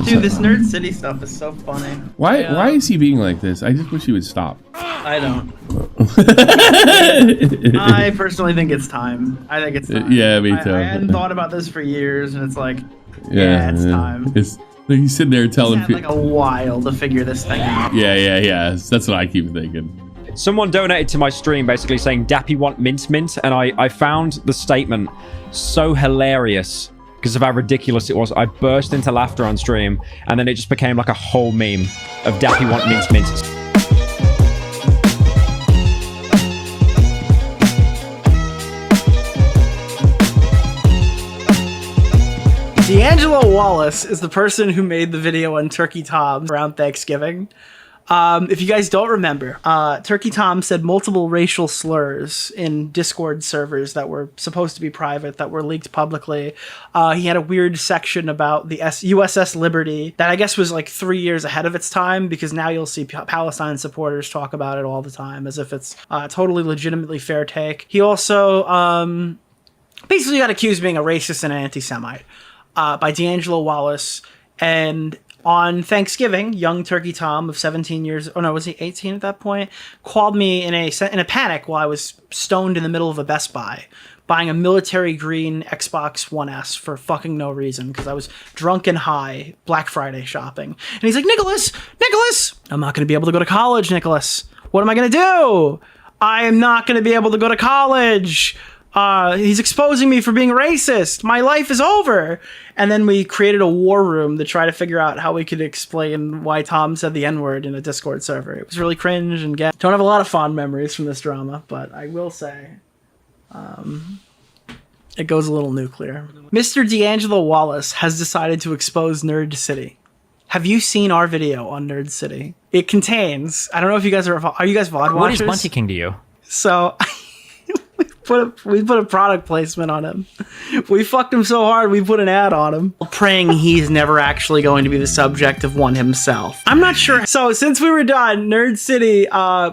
Dude, this Nerd City stuff is so funny. Why is he being like this? I just wish he would stop. I don't. I personally think it's time. I think it's time. Yeah, me too. I hadn't thought about this for years, and it's like, yeah, it's time. It's like he's sitting there telling people like a while to figure this thing out. Yeah. That's what I keep thinking. Someone donated to my stream basically saying, Dappy want mint, and I found the statement so hilarious because of how ridiculous it was. I burst into laughter on stream, and then it just became like a whole meme of Dappy want mint. D'Angelo Wallace is the person who made the video on Turkey Tom around Thanksgiving. If you guys don't remember, Turkey Tom said multiple racial slurs in Discord servers that were supposed to be private, that were leaked publicly. He had a weird section about the USS Liberty that I guess was like 3 years ahead of its time, because now you'll see Palestine supporters talk about it all the time as if it's a totally legitimately fair take. He also basically got accused of being a racist and an anti-Semite by D'Angelo Wallace. And on Thanksgiving, young Turkey Tom of 17 years, oh no, was he 18 at that point? Called me in a panic while I was stoned in the middle of a Best Buy, buying a military green Xbox One S for fucking no reason, because I was drunk and high Black Friday shopping. And he's like, Nicholas, I'm not going to be able to go to college, Nicholas. What am I going to do? I am not going to be able to go to college. He's exposing me for being racist. My life is over. And then we created a war room to try to figure out how we could explain why Tom said the N-word in a Discord server. It was really cringe and don't have a lot of fond memories from this drama, but I will say, it goes a little nuclear. Mr. D'Angelo Wallace has decided to expose Nerd City. Have you seen our video on Nerd City? It contains, I don't know if you guys are you guys VOD watchers? What is Bunty King to you? So we put a product placement on him. We fucked him so hard, we put an ad on him. Praying he's never actually going to be the subject of one himself. I'm not sure. So since we were done, Nerd City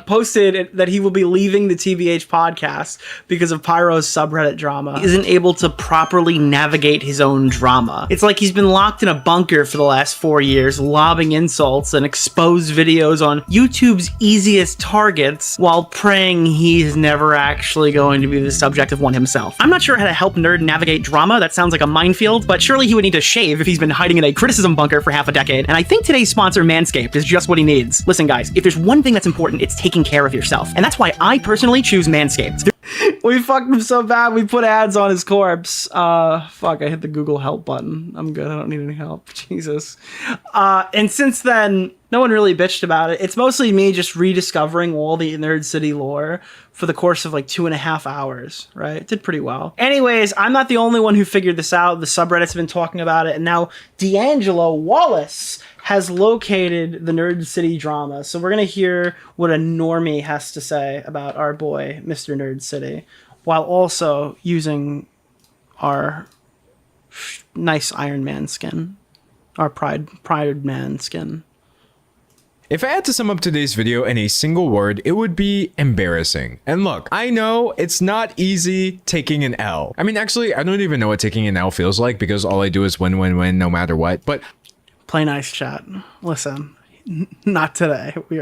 posted that he will be leaving the TBH podcast because of Pyro's subreddit drama. He isn't able to properly navigate his own drama. It's like he's been locked in a bunker for the last 4 years, lobbing insults and exposed videos on YouTube's easiest targets while praying he's never actually going to be the subject of one himself. I'm not sure how to help Nerd navigate drama. That sounds like a minefield, but surely he would need to shave if he's been hiding in a criticism bunker for half a decade. And I think today's sponsor, Manscaped, is just what he needs. Listen, guys, if there's one thing that's important, it's taking care of yourself. And that's why I personally choose Manscaped. We fucked him so bad, we put ads on his corpse. Fuck, I hit the Google help button. I'm good, I don't need any help. Jesus. And since then, no one really bitched about it. It's mostly me just rediscovering all the Nerd City lore for the course of like 2.5 hours, right? It did pretty well. Anyways, I'm not the only one who figured this out. The subreddits have been talking about it, and now D'Angelo Wallace has located the Nerd City drama. So we're going to hear what a normie has to say about our boy, Mr. Nerd City, while also using our nice Iron Man skin, our Pride Man skin. If I had to sum up today's video in a single word, it would be embarrassing. And look, I know it's not easy taking an L. I mean, actually, I don't even know what taking an L feels like because all I do is win, win, win, no matter what. But play nice, chat. Listen, not today. We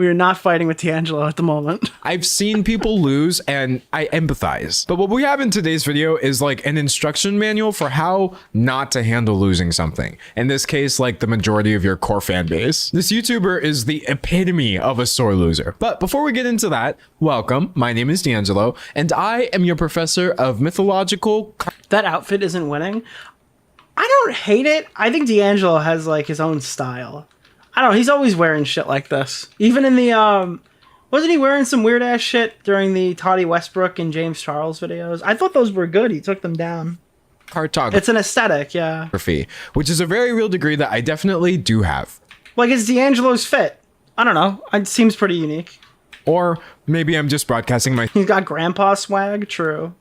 are not fighting with D'Angelo at the moment. I've seen people lose and I empathize. But what we have in today's video is like an instruction manual for how not to handle losing something. In this case, like the majority of your core fan base. This YouTuber is the epitome of a sore loser. But before we get into that, welcome. My name is D'Angelo and I am your professor of mythological. That outfit isn't winning. I don't hate it. I think D'Angelo has like his own style. I don't know, he's always wearing shit like this. Even in the, wasn't he wearing some weird ass shit during the Toddy Westbrook and James Charles videos? I thought those were good. He took them down. Cartography. It's an aesthetic, yeah. Which is a very real degree that I definitely do have. Like, it's D'Angelo's fit. I don't know. It seems pretty unique. Or maybe I'm just broadcasting my... He's got grandpa swag, true.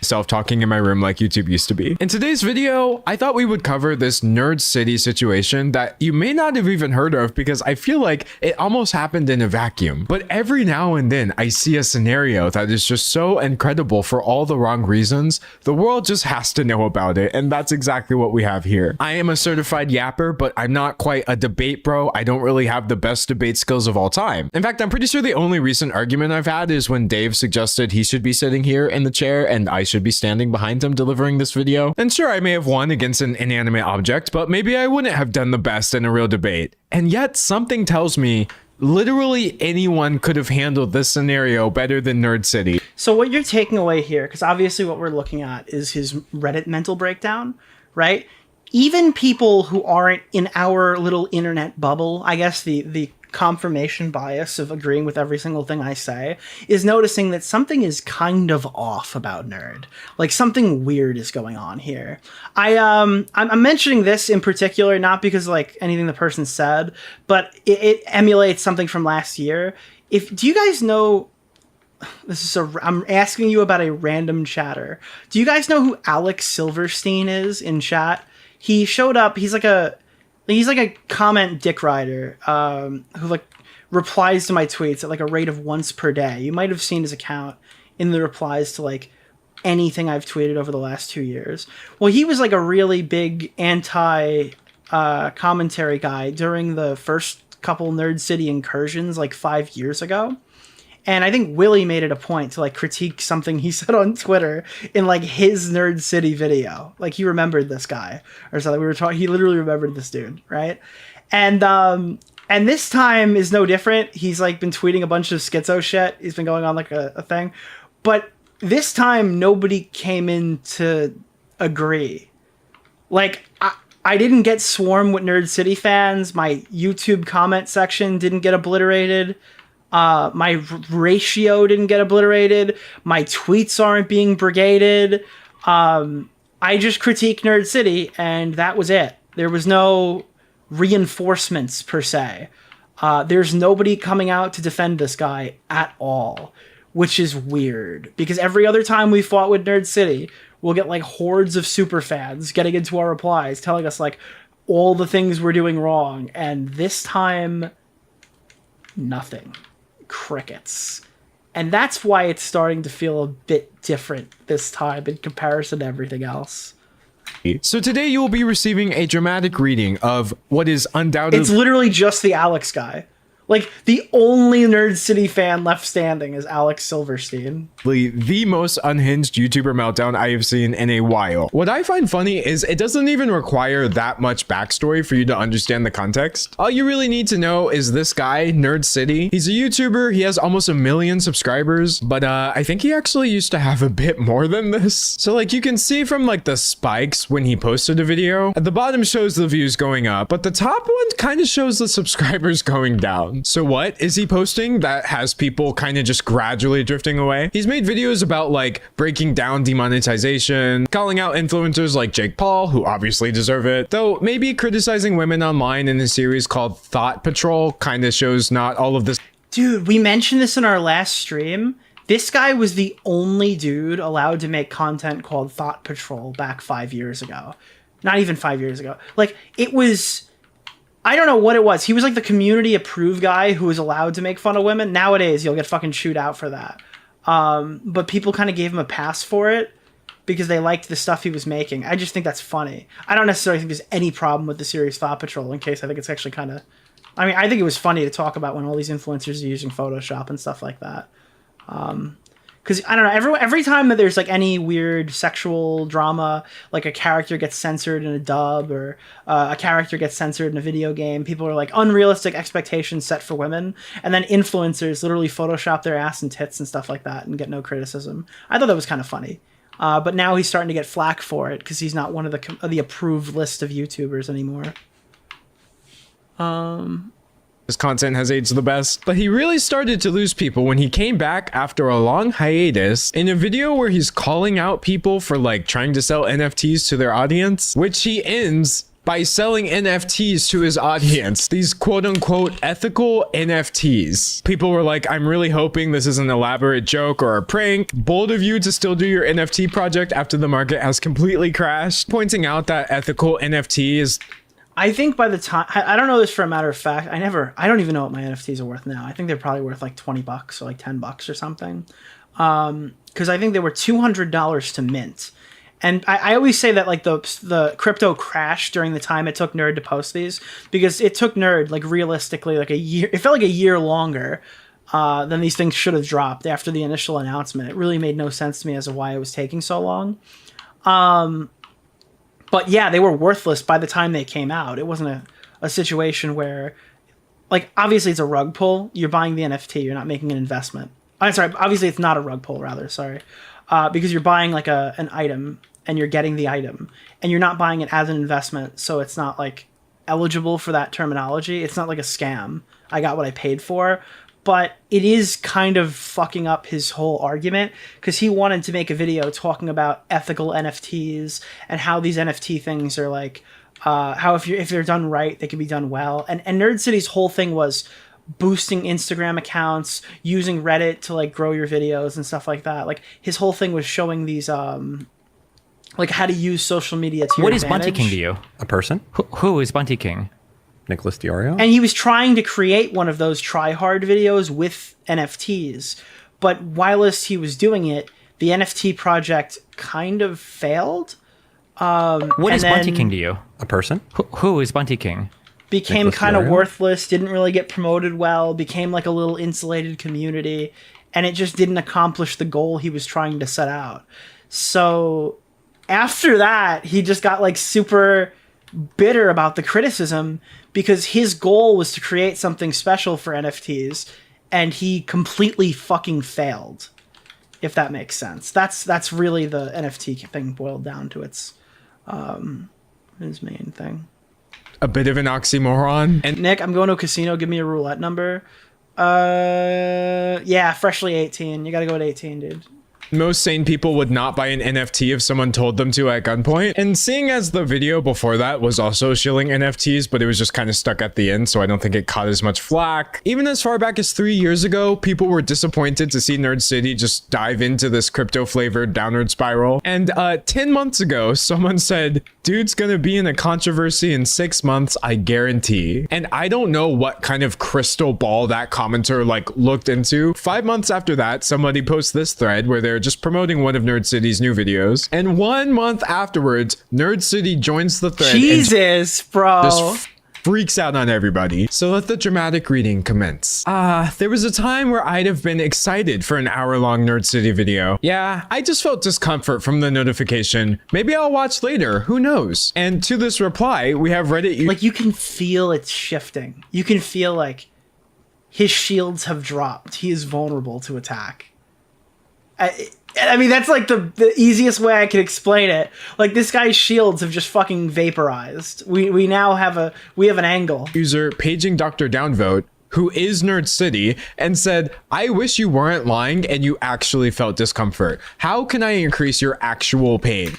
self-talking in my room like YouTube used to be. In today's video, I thought we would cover this Nerd City situation that you may not have even heard of because I feel like it almost happened in a vacuum. But every now and then I see a scenario that is just so incredible for all the wrong reasons. The world just has to know about it, and that's exactly what we have here. I am a certified yapper, but I'm not quite a debate bro. I don't really have the best debate skills of all time. In fact, I'm pretty sure the only recent argument I've had is when Dave suggested he should be sitting here in the chair and I should be standing behind him delivering this video. And sure, I may have won against an inanimate object, but maybe I wouldn't have done the best in a real debate. And yet something tells me literally anyone could have handled this scenario better than Nerd City. So what you're taking away here, because obviously what we're looking at is his Reddit mental breakdown, right? Even people who aren't in our little internet bubble, I guess the confirmation bias of agreeing with every single thing I say, is noticing that something is kind of off about Nerd. Like something weird is going on here. I'm mentioning this in particular, not because like anything the person said, but it emulates something from last year. Do you guys know, I'm asking you about a random chatter. Do you guys know who Alex Silverstein is in chat? He showed up, he's like a comment dick rider who like replies to my tweets at like a rate of once per day. You might have seen his account in the replies to like anything I've tweeted over the last 2 years. Well, he was like a really big anti commentary guy during the first couple Nerd City incursions like 5 years ago. And I think Willie made it a point to like critique something he said on Twitter in like his Nerd City video. Like he remembered this guy or something. We were talking, he literally remembered this dude, right? And this time is no different. He's like been tweeting a bunch of schizo shit. He's been going on like a thing. But this time nobody came in to agree. Like I didn't get swarmed with Nerd City fans. My YouTube comment section didn't get obliterated. My ratio didn't get obliterated. My tweets aren't being brigaded. I just critiqued Nerd City, and that was it. There was no reinforcements, per se. There's nobody coming out to defend this guy at all, which is weird. Because every other time we fought with Nerd City, we'll get, like, hordes of super fans getting into our replies, telling us, like, all the things we're doing wrong. And this time, nothing. Crickets. And that's why it's starting to feel a bit different this time in comparison to everything else. So today you will be receiving a dramatic reading of what is undoubtedly... It's literally just the Alex guy. Like, the only Nerd City fan left standing is Alex Silverstein. The most unhinged YouTuber meltdown I have seen in a while. What I find funny is it doesn't even require that much backstory for you to understand the context. All you really need to know is this guy, Nerd City. He's a YouTuber. He has almost 1 million subscribers, but I think he actually used to have a bit more than this. So like you can see from like the spikes when he posted a video, at the bottom shows the views going up, but the top one kind of shows the subscribers going down. So what is he posting that has people kind of just gradually drifting away? He's made videos about like breaking down demonetization, calling out influencers like Jake Paul, who obviously deserve it, though maybe criticizing women online in a series called Thought Patrol kind of shows not all of this. Dude, we mentioned this in our last stream. This guy was the only dude allowed to make content called Thought Patrol back 5 years ago. Not even 5 years ago. Like, it was... I don't know what it was. He was like the community approved guy who was allowed to make fun of women. Nowadays, you'll get fucking chewed out for that. But people kind of gave him a pass for it because they liked the stuff he was making. I just think that's funny. I don't necessarily think there's any problem with the series Thought Patrol, in case I think it's actually kind of... I mean, I think it was funny to talk about when all these influencers are using Photoshop and stuff like that. Because, I don't know, every time that there's, like, any weird sexual drama, like a character gets censored in a dub or a character gets censored in a video game, people are like, unrealistic expectations set for women. And then influencers literally Photoshop their ass and tits and stuff like that and get no criticism. I thought that was kind of funny. But now he's starting to get flack for it because he's not one of the approved list of YouTubers anymore. His content has aged the best, but he really started to lose people when he came back after a long hiatus in a video where he's calling out people for like trying to sell NFTs to their audience, which he ends by selling NFTs to his audience. These quote unquote ethical NFTs. People were like, I'm really hoping this is an elaborate joke or a prank. Bold of you to still do your NFT project after the market has completely crashed. Pointing out that ethical NFTs. I think by the time, I don't know this for a matter of fact. I don't even know what my NFTs are worth now. I think they're probably worth like $20 or like $10 or something. Because I think they were $200 to mint. And I always say that like the crypto crashed during the time it took Nerd to post these, because it took Nerd like realistically like a year. It felt like a year longer than these things should have dropped after the initial announcement. It really made no sense to me as to why it was taking so long. But yeah, they were worthless by the time they came out. It wasn't a situation where, like, obviously it's a rug pull. You're buying the NFT. You're not making an investment. I'm sorry. Obviously it's not a rug pull, rather. Sorry. Because you're buying like an item and you're getting the item and you're not buying it as an investment. So it's not like eligible for that terminology. It's not like a scam. I got what I paid for. But it is kind of fucking up his whole argument, because he wanted to make a video talking about ethical NFTs and how these NFT things are like, how if they're done right, they can be done well. And Nerd City's whole thing was boosting Instagram accounts, using Reddit to like grow your videos and stuff like that. Like his whole thing was showing these like how to use social media to your advantage. What is Bunty King to you? A person? Who is Bunty King? Nicholas DeOrio? And he was trying to create one of those try-hard videos with NFTs. But whilst he was doing it, the NFT project kind of failed. What is Bunty King to you? A person? Who is Bunty King? Became Nicholas kind of DeOrio? worthless, didn't really get promoted well, became like a little insulated community, and it just didn't accomplish the goal he was trying to set out. So after that, he just got like super bitter about the criticism, because his goal was to create something special for NFTs, and he completely fucking failed, if that makes sense. That's really the NFT thing boiled down to its his main thing. A bit of an oxymoron. And Nick, I'm going to a casino. Give me a roulette number. Yeah, freshly 18. You gotta go at 18, dude. most sane people would not buy an NFT if someone told them to at gunpoint. And seeing as the video before that was also shilling NFTs, but it was just kind of stuck at the end, so I don't think it caught as much flack. Even as far back as 3 years ago, people were disappointed to see Nerd City just dive into this crypto-flavored downward spiral. And 10 months ago, someone said, dude's gonna be in a controversy in 6 months, I guarantee. And I don't know what kind of crystal ball that commenter looked into. 5 months after that, somebody posts this thread where they're just promoting one of Nerd City's new videos. And 1 month afterwards, Nerd City joins the thread. Jesus, bro. Just freaks out on everybody. So let the dramatic reading commence. There was a time where I'd have been excited for an hour-long Nerd City video. Yeah, I just felt discomfort from the notification. Maybe I'll watch later, who knows? And to this reply, we have Reddit. You can feel it shifting. You can feel his shields have dropped. He is vulnerable to attack. I mean, that's the easiest way I can explain it. This guy's shields have just fucking vaporized. We now have an angle. User paging Dr. Downvote, who is Nerd City, and said, I wish you weren't lying and you actually felt discomfort. How can I increase your actual pain?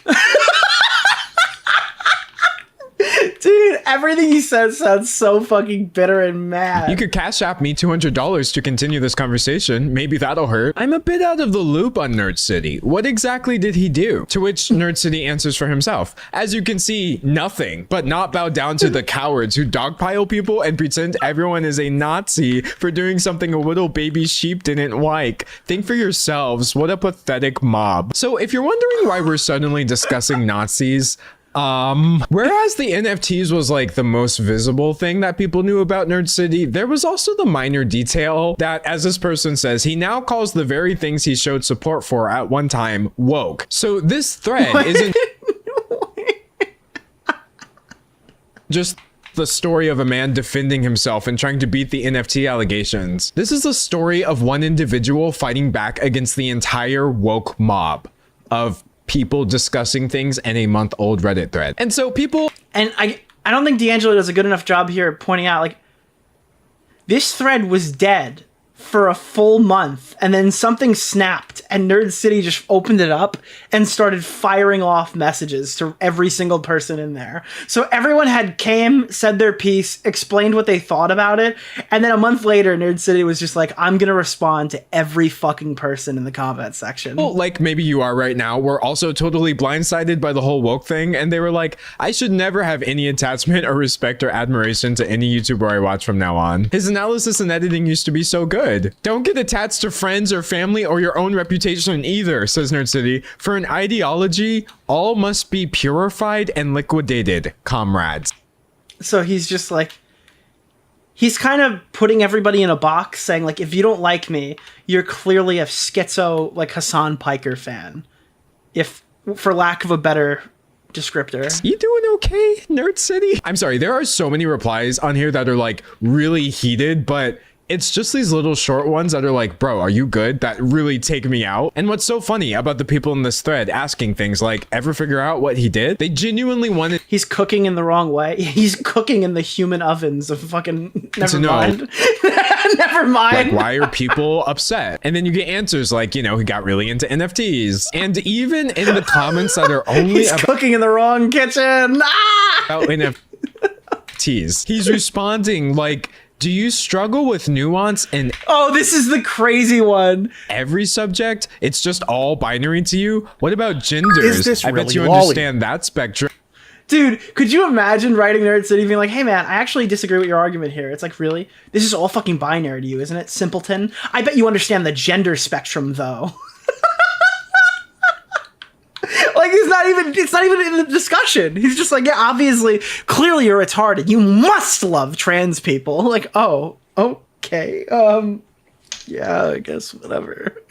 Dude, everything he says sounds so fucking bitter and mad. You could Cash App me $200 to continue this conversation. Maybe that'll hurt. I'm a bit out of the loop on Nerd City. What exactly did he do? To which Nerd City answers for himself. As you can see, nothing, but not bow down to the cowards who dogpile people and pretend everyone is a Nazi for doing something a little baby sheep didn't like. Think for yourselves. What a pathetic mob. So if you're wondering why we're suddenly discussing Nazis, whereas the NFTs was the most visible thing that people knew about Nerd City, there was also the minor detail that, as this person says, he now calls the very things he showed support for at one time woke. So this thread isn't just the story of a man defending himself and trying to beat the NFT allegations. This is the story of one individual fighting back against the entire woke mob of people discussing things in a month-old Reddit thread. And so people... And I don't think D'Angelo does a good enough job here pointing out, this thread was dead for a full month, and then something snapped, and Nerd City just opened it up and started firing off messages to every single person in there. So everyone came, said their piece, explained what they thought about it, and then a month later, Nerd City was just like, I'm gonna respond to every fucking person in the comment section. Well, like maybe you are right now, we're also totally blindsided by the whole woke thing, and they were like, I should never have any attachment or respect or admiration to any YouTuber I watch from now on. His analysis and editing used to be so good. Don't get attached to friends or family or your own reputation either, says Nerd City. For an ideology, all must be purified and liquidated, comrades. So he's just like, he's kind of putting everybody in a box, saying like, if you don't like me, you're clearly a schizo, like Hassan Piker fan. If, for lack of a better descriptor. You doing okay, Nerd City? I'm sorry, there are so many replies on here that are like really heated, but it's just these little short ones that are like, bro, are you good? That really take me out. And what's so funny about the people in this thread asking things like, ever figure out what he did? They genuinely wanted... He's cooking in the wrong way. He's cooking in the human ovens of fucking... Never mind. Never mind. Like, why are people upset? And then you get answers like, you know, he got really into NFTs. And even in the comments that are only He's cooking in the wrong kitchen. Ah! About NFTs, he's responding like... Do you struggle with nuance in this is the crazy one. every subject? It's just all binary to you? What about genders? Is this I bet really you lolly? understand that spectrum. Dude, could you imagine writing Nerd City being like, hey man, I actually disagree with your argument here. It's like, really? This is all fucking binary to you, isn't it, simpleton? I bet you understand the gender spectrum, though. Like, it's not even in the discussion. He's just like, yeah, obviously, clearly you're retarded. You must love trans people. Like, oh, okay. Yeah, I guess, whatever.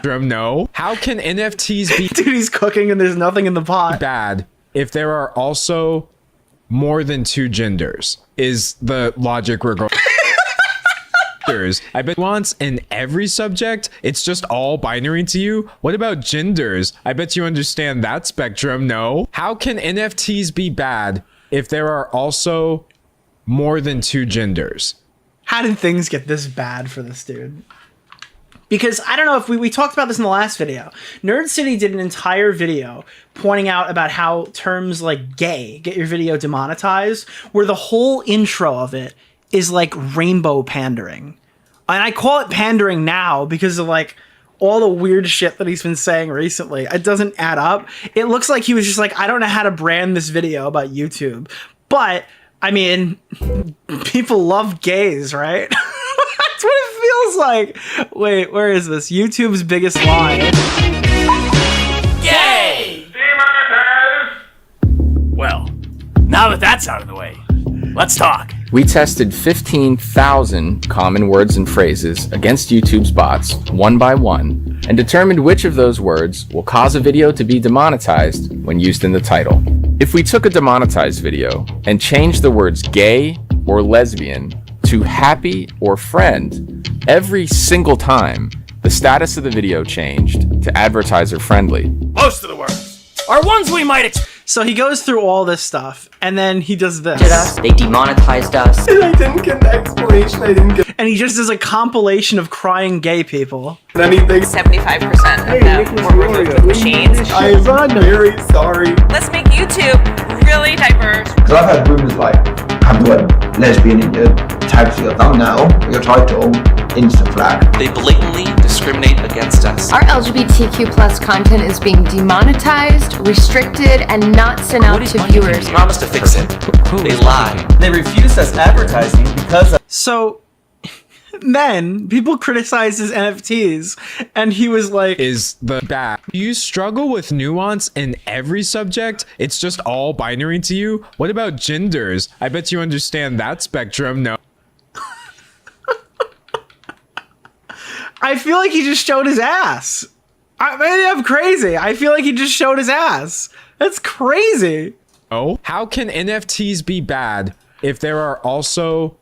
No. How can NFTs be Dude, he's cooking and there's nothing in the pot. bad if there are also more than two genders? Is the logic we're going... I bet nuance in every subject, it's just all binary to you. What about genders? I bet you understand that spectrum. No. How can NFTs be bad if there are also more than two genders? How did things get this bad for this dude? Because I don't know if we talked about this in the last video. Nerd City did an entire video pointing out about how terms like gay get your video demonetized, where the whole intro of it is like rainbow pandering. And I call it pandering now because of like all the weird shit that he's been saying recently. It doesn't add up. It looks like he was just like, I don't know how to brand this video about YouTube. But, I mean, people love gays, right? That's what it feels like. Wait, where is this? YouTube's biggest lie. Yay! Well, now that that's out of the way, let's talk. We tested 15,000 common words and phrases against YouTube's bots, one by one, and determined which of those words will cause a video to be demonetized when used in the title. If we took a demonetized video and changed the words gay or lesbian to happy or friend, every single time, the status of the video changed to advertiser friendly. Most of the words are ones we might expect. So he goes through all this stuff, and then he does this. They demonetized us. And I didn't get an explanation. I didn't get And he just does a compilation of crying gay people. anything. 75% of them Nicholas were removed DeOrio. with machines. I'm very sorry. Let's make YouTube really diverse. Because I've had rumors like, I'm doing lesbian in your tag field. Oh no, your title, instant flag. They blatantly discriminate against us. Our LGBTQ plus content is being demonetized, restricted, and not sent out to viewers. They promise to fix it. They lie. They refused us advertising because So then people criticize his NFTs, and he was like, Is the bad. You struggle with nuance in every subject? It's just all binary to you? What about genders? I bet you understand that spectrum. No. I feel like he just showed his ass. Maybe I'm crazy. I feel like he just showed his ass. That's crazy. Oh, how can NFTs be bad if there are also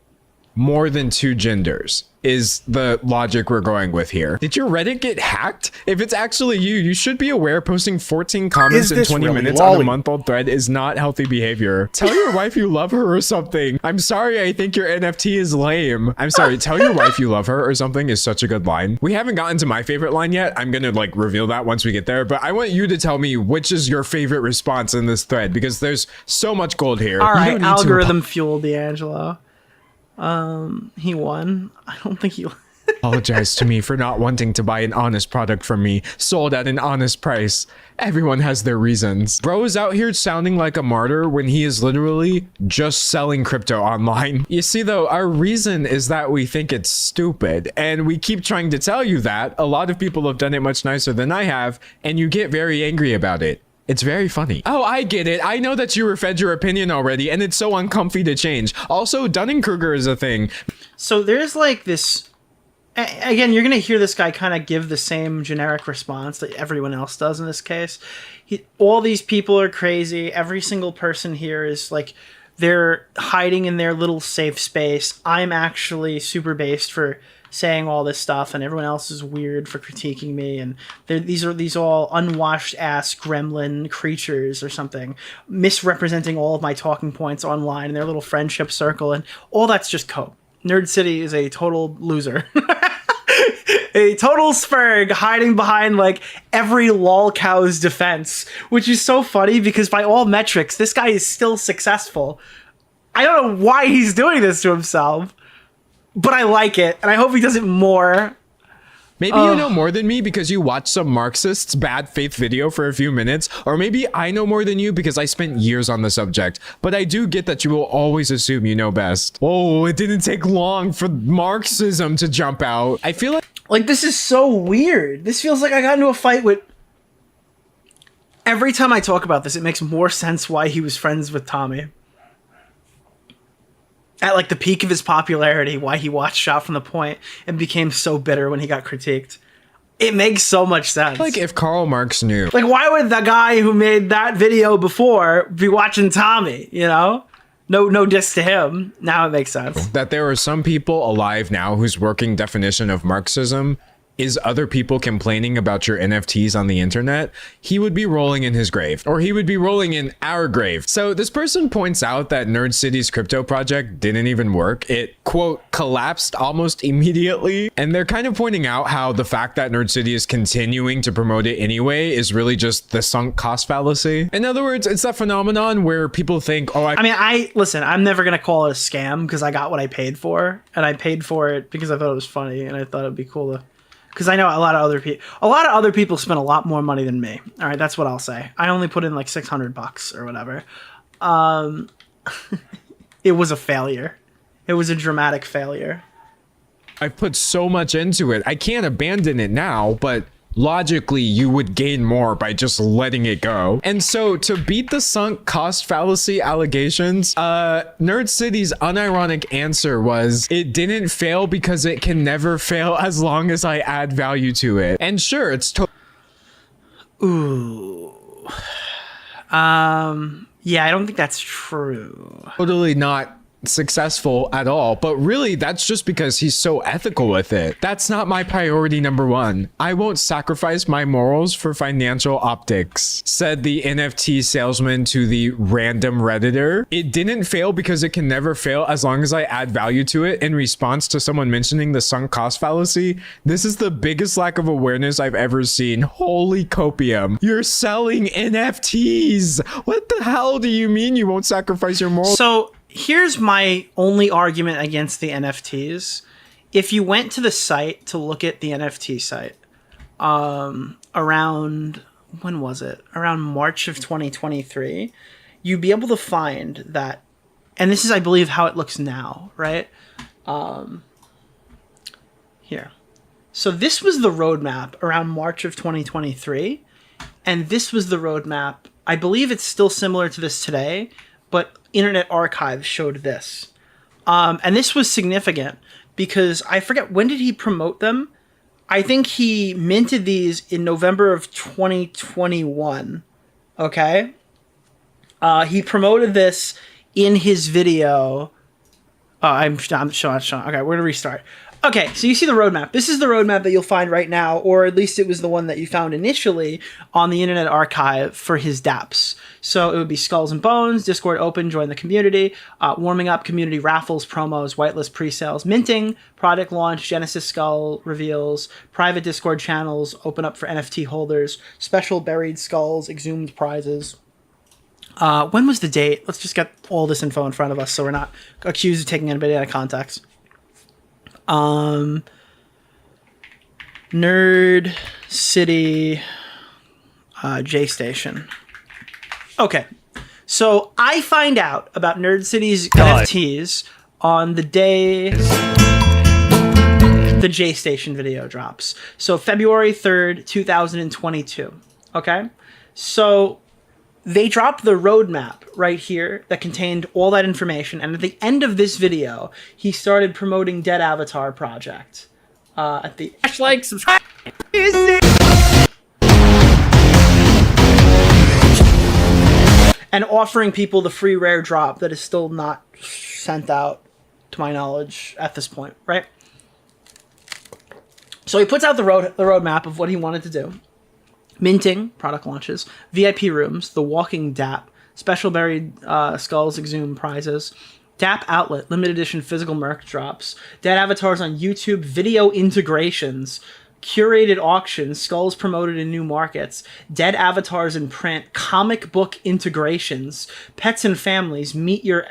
more than 2 genders is the logic we're going with here. Did your Reddit get hacked? If it's actually you, you should be aware posting 14 comments in 20 minutes on a month-old thread is not healthy behavior. Tell your wife you love her or something. I'm sorry, I think your NFT is lame. I'm sorry, tell your wife you love her or something is such a good line. We haven't gotten to my favorite line yet. I'm gonna like reveal that once we get there, but I want you to tell me which is your favorite response in this thread because there's so much gold here. All right, algorithm fuel D'Angelo. He won. I don't think he apologize to me for not wanting to buy an honest product from me, sold at an honest price. Everyone has their reasons. Bro is out here sounding like a martyr when he is literally just selling crypto online. You see though, our reason is that we think it's stupid and we keep trying to tell you that. A lot of people have done it much nicer than I have and you get very angry about it. It's very funny. Oh, I get it. I know that you were fed your opinion already and it's so uncomfy to change. Also, Dunning-Kruger is a thing. So there's like this, again, you're going to hear this guy kind of give the same generic response that everyone else does in this case. All these people are crazy. Every single person here is like, they're hiding in their little safe space. I'm actually super based for saying all this stuff and everyone else is weird for critiquing me, and these all unwashed ass gremlin creatures or something misrepresenting all of my talking points online in their little friendship circle, and all that's just cope. Nerd City is a total loser. A total spurg hiding behind like every lolcow's defense, which is so funny because by all metrics this guy is still successful. I don't know why he's doing this to himself, but I like it, and I hope he does it more. Maybe you know more than me because you watched some Marxist's bad faith video for a few minutes, or maybe I know more than you because I spent years on the subject, but I do get that you will always assume you know best. Oh, it didn't take long for Marxism to jump out. I feel like this is so weird. This feels like I got into a fight with... Every time I talk about this, it makes more sense why he was friends with Tommy. At like the peak of his popularity, why he watched Shot from the Point and became so bitter when he got critiqued. It makes so much sense. Like if Karl Marx knew. Like why would the guy who made that video before be watching Tommy, you know? No diss to him. Now it makes sense. That there are some people alive now whose working definition of Marxism is other people complaining about your NFTs on the internet, he would be rolling in his grave, or he would be rolling in our grave. So this person points out that Nerd City's crypto project didn't even work. It, quote, collapsed almost immediately. And they're kind of pointing out how the fact that Nerd City is continuing to promote it anyway is really just the sunk cost fallacy. In other words, it's that phenomenon where people think, oh, listen, I'm never going to call it a scam because I got what I paid for, and I paid for it because I thought it was funny and I thought it'd be cool to... Because I know a lot of other people spent a lot more money than me. All right, that's what I'll say. I only put in like $600 or whatever. It was a failure. It was a dramatic failure. I've put so much into it. I can't abandon it now, but logically you would gain more by just letting it go. And so to beat the sunk cost fallacy allegations, Nerd City's unironic answer was, it didn't fail because it can never fail as long as I add value to it. And sure, it's Ooh. Yeah, I don't think that's true. Totally not successful at all, but really that's just because he's so ethical with it. That's not my priority number one. I won't sacrifice my morals for financial optics, said the NFT salesman to the random Redditor. It didn't fail because it can never fail as long as I add value to it. In response to someone mentioning the sunk cost fallacy, this is the biggest lack of awareness I've ever seen. Holy copium. You're selling NFTs. What the hell do you mean you won't sacrifice your morals? So here's my only argument against the NFTs. If you went to the site to look at the NFT site, around, when was it? Around March of 2023, you'd be able to find that, and this is, I believe, how it looks now, right? Here. So this was the roadmap around March of 2023, and this was the roadmap. I believe it's still similar to this today, but Internet Archive showed this. And this was significant because I forget, when did he promote them? I think he minted these in November of 2021. Okay? He promoted this in his video I'm showing. Okay, we're gonna restart. Okay, so you see the roadmap. This is the roadmap that you'll find right now, or at least it was the one that you found initially on the Internet Archive for his dApps. So it would be Skulls and Bones, Discord open, join the community, warming up, community raffles, promos, whitelist pre-sales, minting, product launch, Genesis Skull reveals, private Discord channels, open up for NFT holders, special buried skulls, exhumed prizes. When was the date? Let's just get all this info in front of us so we're not accused of taking anybody out of context. Nerd City J Station. Okay, so I find out about Nerd City's NFTs on the day the J Station video drops. So February 3rd, 2022. Okay, so they dropped the roadmap right here that contained all that information. And at the end of this video, he started promoting Dead Avatar Project. At the like, subscribe. And offering people the free rare drop that is still not sent out, to my knowledge, at this point, right? So he puts out the roadmap of what he wanted to do. Minting, product launches, VIP rooms, the walking dApp, special buried skulls, exhumed prizes, dApp outlet, limited edition physical merch drops, dead avatars on YouTube, video integrations, curated auctions, skulls promoted in new markets, dead avatars in print, comic book integrations, pets and families, meet your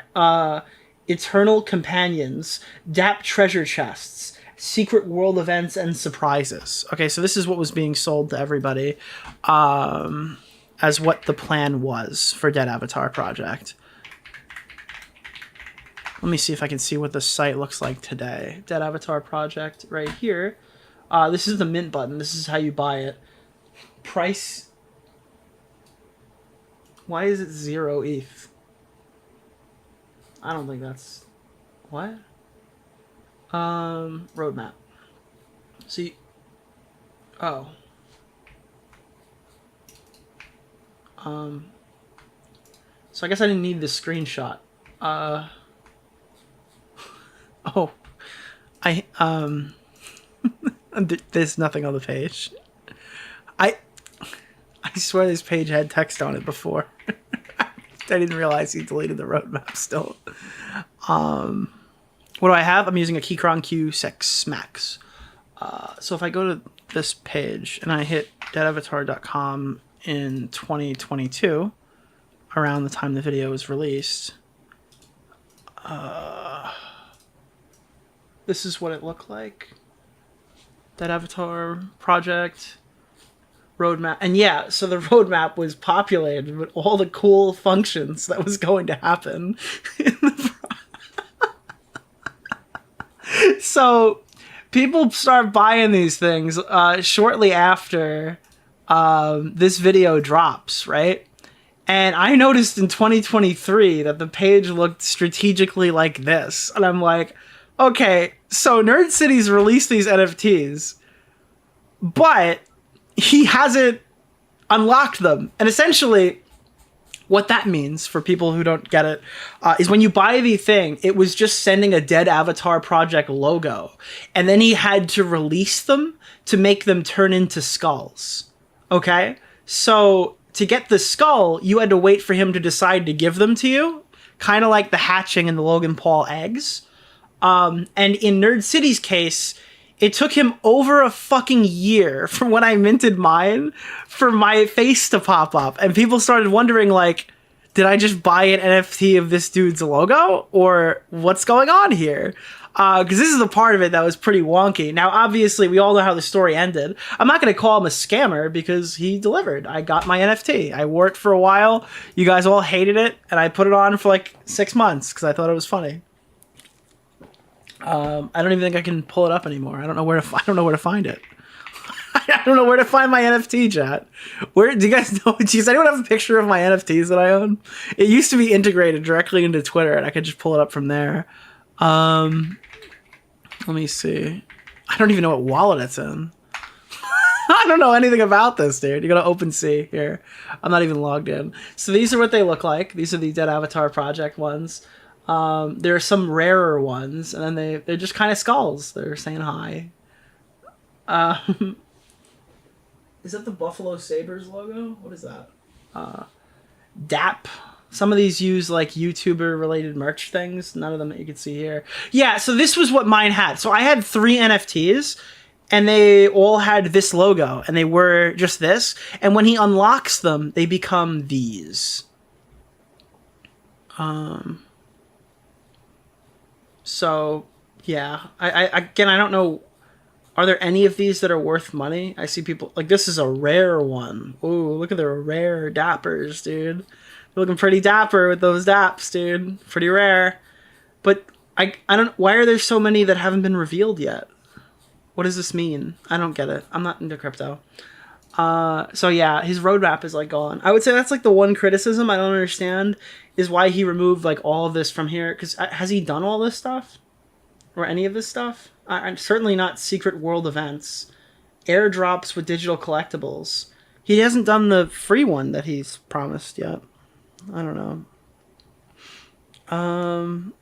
eternal companions, dApp treasure chests, secret world events and surprises. Okay, so this is what was being sold to everybody as what the plan was for Dead Avatar Project. Let me see if I can see what the site looks like today. Dead Avatar Project right here. This is the mint button. This is how you buy it. Price. Why is it 0 ETH? I don't think that's... What? Roadmap. See, oh. So I guess I didn't need this screenshot. Oh, there's nothing on the page. I swear this page had text on it before. I didn't realize he deleted the roadmap still. What do I have? I'm using a Keychron Q6 Max. So if I go to this page and I hit deadavatar.com in 2022, around the time the video was released, this is what it looked like. Dead Avatar Project roadmap. And yeah, so the roadmap was populated with all the cool functions that was going to happen in the So people start buying these things shortly after this video drops, right? And I noticed in 2023 that the page looked strategically like this. And I'm like, okay, so Nerd City's released these NFTs, but he hasn't unlocked them. And essentially, what that means, for people who don't get it, is when you buy the thing, it was just sending a Dead Avatar Project logo. And then he had to release them to make them turn into skulls. Okay? So to get the skull, you had to wait for him to decide to give them to you. Kind of like the hatching in the Logan Paul eggs. And in Nerd City's case, it took him over a fucking year from when I minted mine for my face to pop up. And people started wondering, like, did I just buy an NFT of this dude's logo? Or what's going on here? Because this is the part of it that was pretty wonky. Now, obviously, we all know how the story ended. I'm not going to call him a scammer because he delivered. I got my NFT. I wore it for a while. You guys all hated it. And I put it on for like 6 months because I thought it was funny. I don't even think I can pull it up anymore. I don't know where to find it. I don't know where to find my NFT, chat. Where do you guys know? Does anyone have a picture of my NFTs that I own? It used to be integrated directly into Twitter, and I could just pull it up from there. Let me see. I don't even know what wallet it's in. I don't know anything about this, dude. You gotta OpenSea here. I'm not even logged in. So these are what they look like. These are the Dead Avatar Project ones. There are some rarer ones, and then they're just kind of skulls. They're saying hi. Is that the Buffalo Sabres logo? What is that? DAP. Some of these use like YouTuber related merch things. None of them that you can see here. Yeah, so this was what mine had. So I had 3 NFTs and they all had this logo and they were just this. And when he unlocks them, they become these. So yeah, I don't know. Are there any of these that are worth money? I see people like this is a rare one. Ooh, look at the rare dappers, dude. They're looking pretty dapper with those daps, dude. Pretty rare. But I don't. Why are there so many that haven't been revealed yet? What does this mean? I don't get it. I'm not into crypto. So yeah, his roadmap is like gone. I would say that's like the one criticism I don't understand is why he removed like all of this from here. Because has he done all this stuff? Or any of this stuff? I'm certainly not secret world events. Airdrops with digital collectibles. He hasn't done the free one that he's promised yet. I don't know.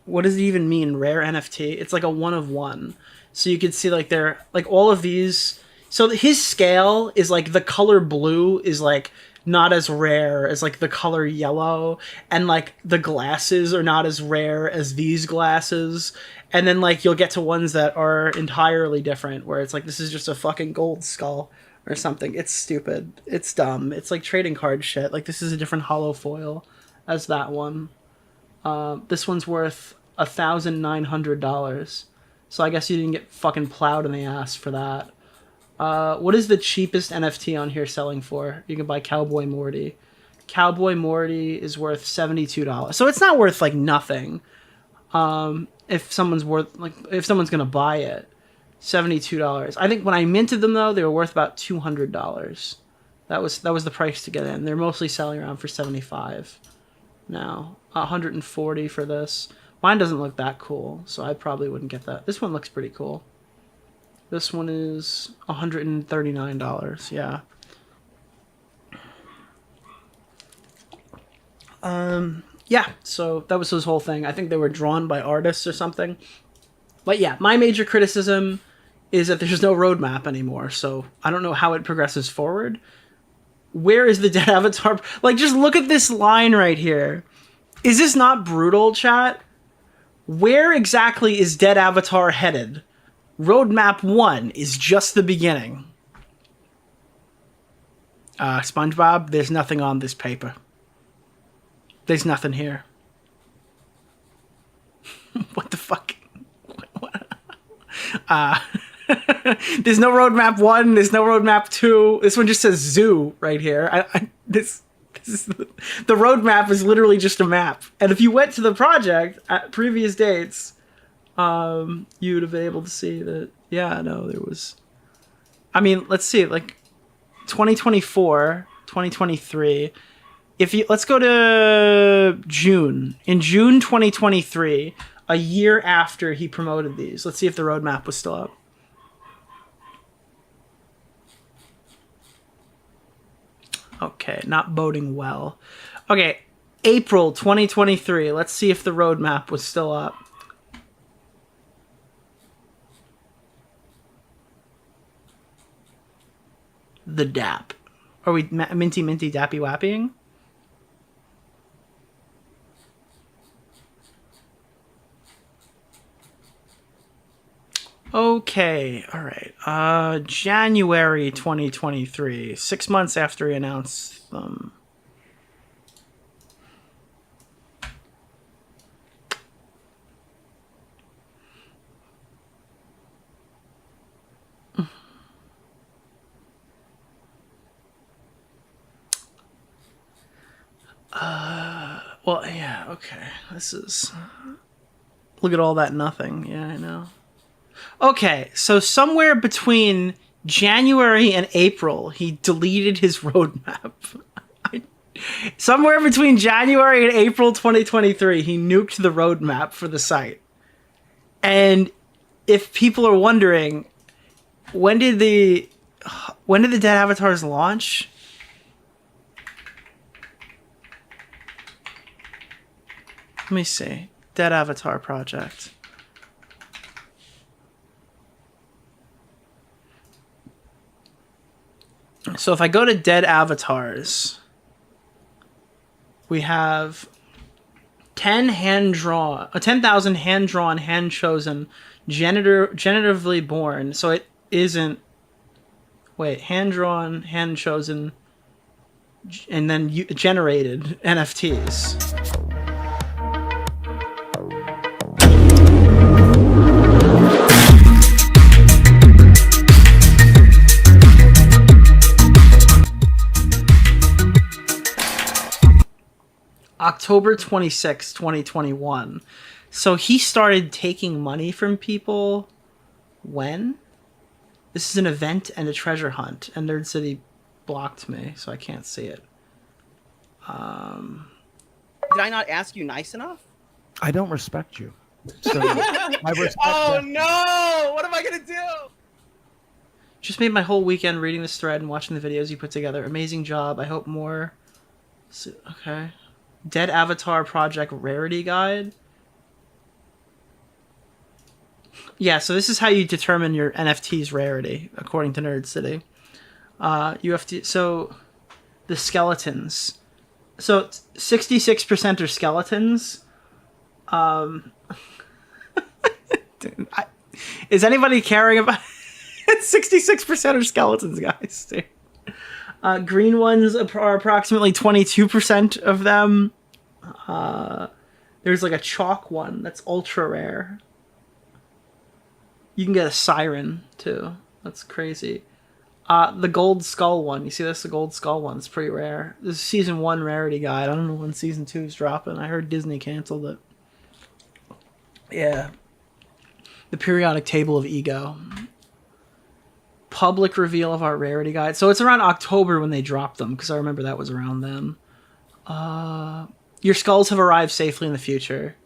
What does it even mean, rare NFT? It's like a 1 of 1. So you could see like they're like all of these. So his scale is like the color blue is like not as rare as like the color yellow, and like the glasses are not as rare as these glasses, and then like you'll get to ones that are entirely different where it's like this is just a fucking gold skull or something. It's stupid, it's dumb, it's like trading card shit. Like this is a different hollow foil as that one. This one's worth $1,900, so I guess you didn't get fucking plowed in the ass for that. What is the cheapest NFT on here selling for? You can buy Cowboy Morty. Cowboy Morty is worth $72. So it's not worth like nothing. If someone's gonna buy it, $72. I think when I minted them though, they were worth about $200. That was the price to get in. They're mostly selling around for $75 now. $140 for this. Mine doesn't look that cool, so I probably wouldn't get that. This one looks pretty cool. This one is $139, yeah. Yeah, so that was his whole thing. I think they were drawn by artists or something. But yeah, my major criticism is that there's no roadmap anymore, so I don't know how it progresses forward. Where is the dead avatar? Like, just look at this line right here. Is this not brutal, chat? Where exactly is dead avatar headed? Roadmap 1 is just the beginning. SpongeBob, there's nothing on this paper. There's nothing here. What the fuck? There's no roadmap 1. There's no roadmap 2. This one just says zoo right here. This is the roadmap is literally just a map. And if you went to the project at previous dates, you'd have been able to see that. Yeah, no, there was. I mean, let's see, like 2024, 2023. Let's go to June. In June 2023, a year after he promoted these. Let's see if the roadmap was still up. Okay, not boding well. Okay, April 2023. Let's see if the roadmap was still up. The dap. Are we minty dappy wapping? Okay, all right. January 2023, 6 months after he announced them. Well, yeah, okay. This is... Look at all that nothing. Yeah, I know. Okay, so somewhere between January and April, he deleted his roadmap. Somewhere between January and April 2023, he nuked the roadmap for the site. And if people are wondering, when did the Dead Avatars launch? Let me see. Dead Avatar Project. So if I go to Dead Avatars, we have 10,000 hand-drawn, hand-chosen, generatively born. So it isn't... Wait, hand-drawn, hand-chosen, and then generated NFTs. October 26, 2021. So he started taking money from people when? This is an event and a treasure hunt, and Nerd City blocked me, so I can't see it. Did I not ask you nice enough? I don't respect you. So I respect no! What am I gonna do? Just made my whole weekend reading this thread and watching the videos you put together. Amazing job. I hope more. Okay. Dead Avatar Project Rarity Guide. Yeah, so this is how you determine your NFT's rarity, according to Nerd City. You have to... So, the skeletons. So, 66% are skeletons. Is anybody caring about... 66% are skeletons, guys. Dude. Green ones are approximately 22% of them. There's like a chalk one that's ultra rare. You can get a siren too. That's crazy. The gold skull one. You see this? The gold skull one. It's pretty rare. This is season 1 rarity guide. I don't know when season 2 is dropping. I heard Disney canceled it. Yeah. The periodic table of ego. Public reveal of our rarity guide. So it's around October when they dropped them, because I remember that was around then. Your skulls have arrived safely in the future.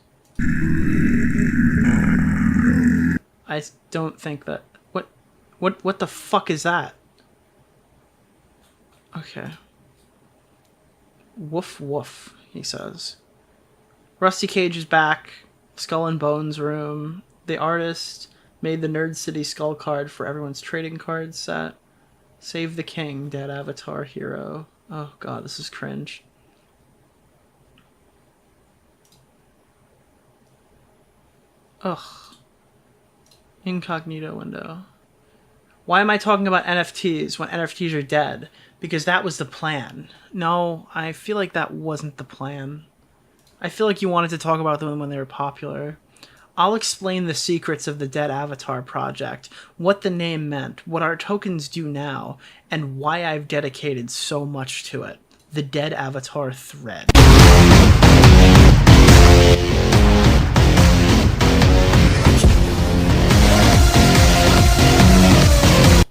I don't think that... What the fuck is that? Okay. Woof woof, he says. Rusty Cage is back. Skull and Bones room. The artist made the Nerd City skull card for everyone's trading card set. Save the King, Dead Avatar Hero. Oh god, this is cringe. Ugh. Incognito window. Why am I talking about NFTs when NFTs are dead? Because that was the plan. No, I feel like that wasn't the plan. I feel like you wanted to talk about them when they were popular. I'll explain the secrets of the Dead Avatar Project, what the name meant, what our tokens do now, and why I've dedicated so much to it. The Dead Avatar thread.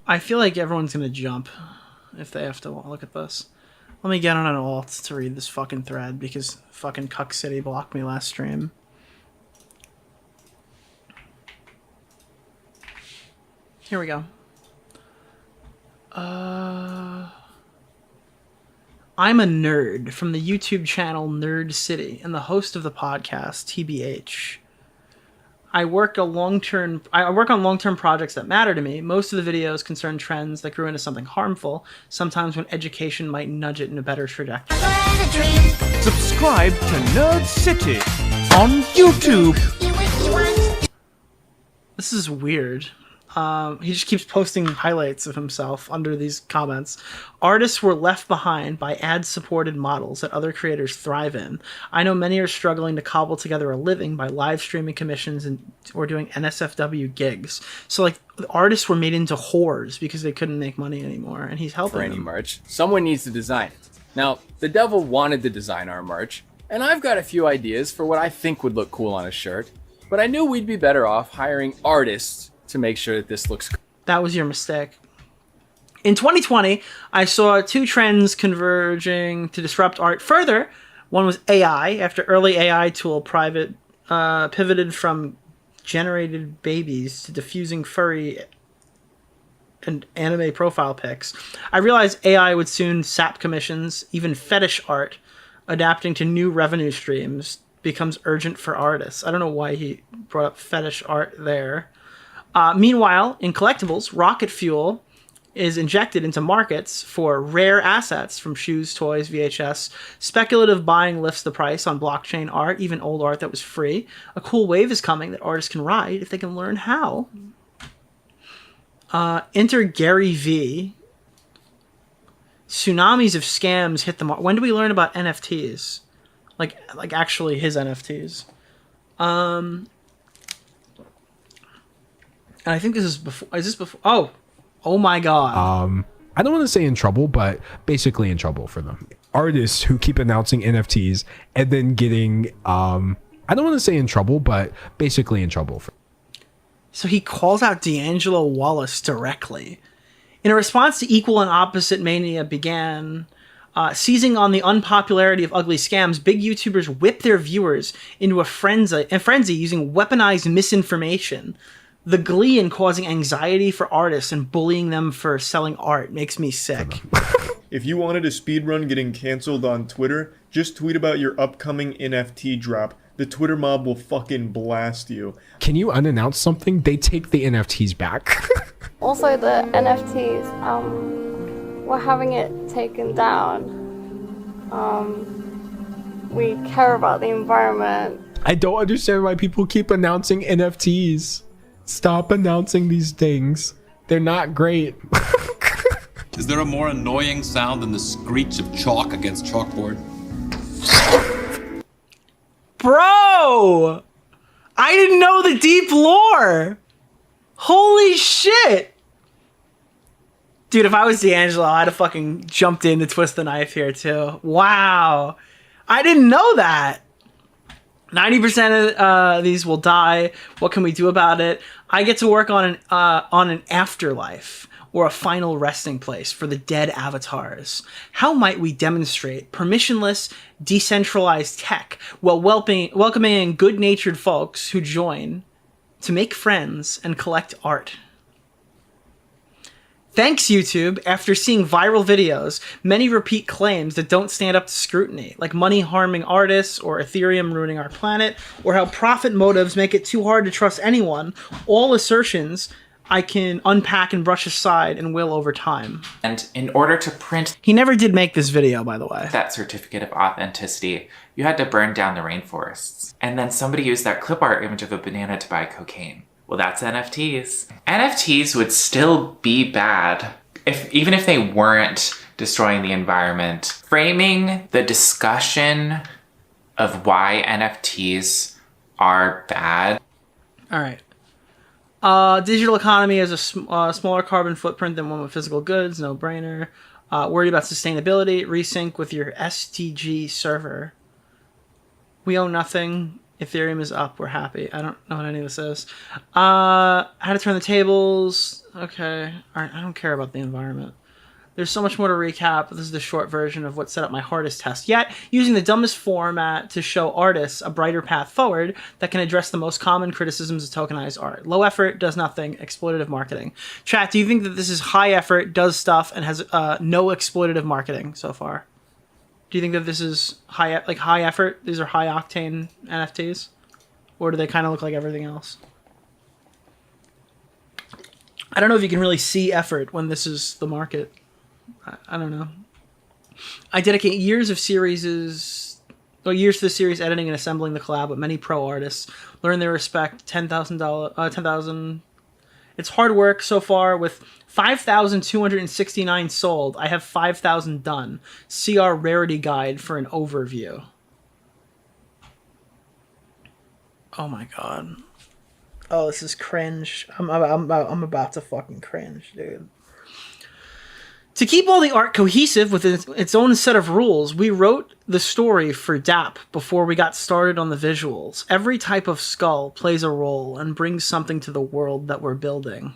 I feel like everyone's gonna jump if they have to look at this. Let me get on an alt to read this fucking thread because fucking Cuck City blocked me last stream. Here we go. I'm a nerd from the YouTube channel Nerd City and the host of the podcast TBH. I work on long-term projects that matter to me. Most of the videos concern trends that grew into something harmful, sometimes when education might nudge it in a better trajectory. Subscribe to Nerd City on YouTube. This is weird. He just keeps posting highlights of himself under these comments. Artists were left behind by ad-supported models that other creators thrive in. I know many are struggling to cobble together a living by live streaming commissions or doing NSFW gigs. So, like, the artists were made into whores because they couldn't make money anymore, and he's helping for any them. merch. Someone needs to design it. Now, the devil wanted to design our merch, and I've got a few ideas for what I think would look cool on a shirt, but I knew we'd be better off hiring artists to make sure that this looks cool. That was your mistake. In 2020, I saw 2 trends converging to disrupt art further. One was AI, after early AI tool pivoted from generated babies to diffusing furry and anime profile pics. I realized AI would soon sap commissions, even fetish art, adapting to new revenue streams becomes urgent for artists. I don't know why he brought up fetish art there. Meanwhile, in collectibles, rocket fuel is injected into markets for rare assets from shoes, toys, VHS. Speculative buying lifts the price on blockchain art, even old art that was free. A cool wave is coming that artists can ride if they can learn how. Enter Gary V. Tsunamis of scams hit the market. When do we learn about NFTs? Like actually his NFTs. And I think this is before. Is this before? Oh my god. I don't want to say in trouble, but basically in trouble for them. Artists who keep announcing NFTs and then getting I don't want to say in trouble, but basically in trouble for. So he calls out D'Angelo Wallace directly. In a response to equal and opposite mania began, seizing on the unpopularity of ugly scams, big YouTubers whip their viewers into a frenzy using weaponized misinformation. The glee in causing anxiety for artists and bullying them for selling art makes me sick. If you wanted a speedrun getting canceled on Twitter, just tweet about your upcoming NFT drop. The Twitter mob will fucking blast you. Can you unannounce something? They take the NFTs back. Also, the NFTs, we're having it taken down. We care about the environment. I don't understand why people keep announcing NFTs. Stop announcing these things. They're not great. Is there a more annoying sound than the screech of chalk against chalkboard? Bro! I didn't know the deep lore! Holy shit! Dude, if I was D'Angelo, I'd have fucking jumped in to twist the knife here too. Wow. I didn't know that. 90% of these will die. What can we do about it? I get to work on an afterlife or a final resting place for the dead avatars. How might we demonstrate permissionless, decentralized tech while welcoming in good-natured folks who join to make friends and collect art? Thanks, YouTube. After seeing viral videos, many repeat claims that don't stand up to scrutiny, like money harming artists or Ethereum ruining our planet, or how profit motives make it too hard to trust anyone, all assertions I can unpack and brush aside and will over time. And in order to print... He never did make this video, by the way. ...that certificate of authenticity, you had to burn down the rainforests. And then somebody used that clip art image of a banana to buy cocaine. Well, that's NFTs. NFTs would still be bad even if they weren't destroying the environment. Framing the discussion of why NFTs are bad. All right. Digital economy has a smaller carbon footprint than one with physical goods. No brainer. Worried about sustainability. Resync with your STG server. We own nothing. Ethereum is up. We're happy. I don't know what any of this is. How to turn the tables. Okay. All right. I don't care about the environment. There's so much more to recap. This is the short version of what set up my hardest test yet, using the dumbest format to show artists a brighter path forward that can address the most common criticisms of tokenized art. Low effort, does nothing, exploitative marketing. Chat, do you think that this is high effort, does stuff, and has no exploitative marketing so far? Do you think that this is high effort? These are high octane NFTs? Or do they kind of look like everything else? I don't know if you can really see effort when this is the market. I don't know. I dedicate years to the series editing and assembling the collab with many pro artists. Learn their respect. $10,000. It's hard work so far with 5,269 sold. I have 5,000 done. See our rarity guide for an overview. Oh my god. Oh, this is cringe. I'm about to fucking cringe, dude. To keep all the art cohesive with its own set of rules, we wrote the story for DAP before we got started on the visuals. Every type of skull plays a role and brings something to the world that we're building.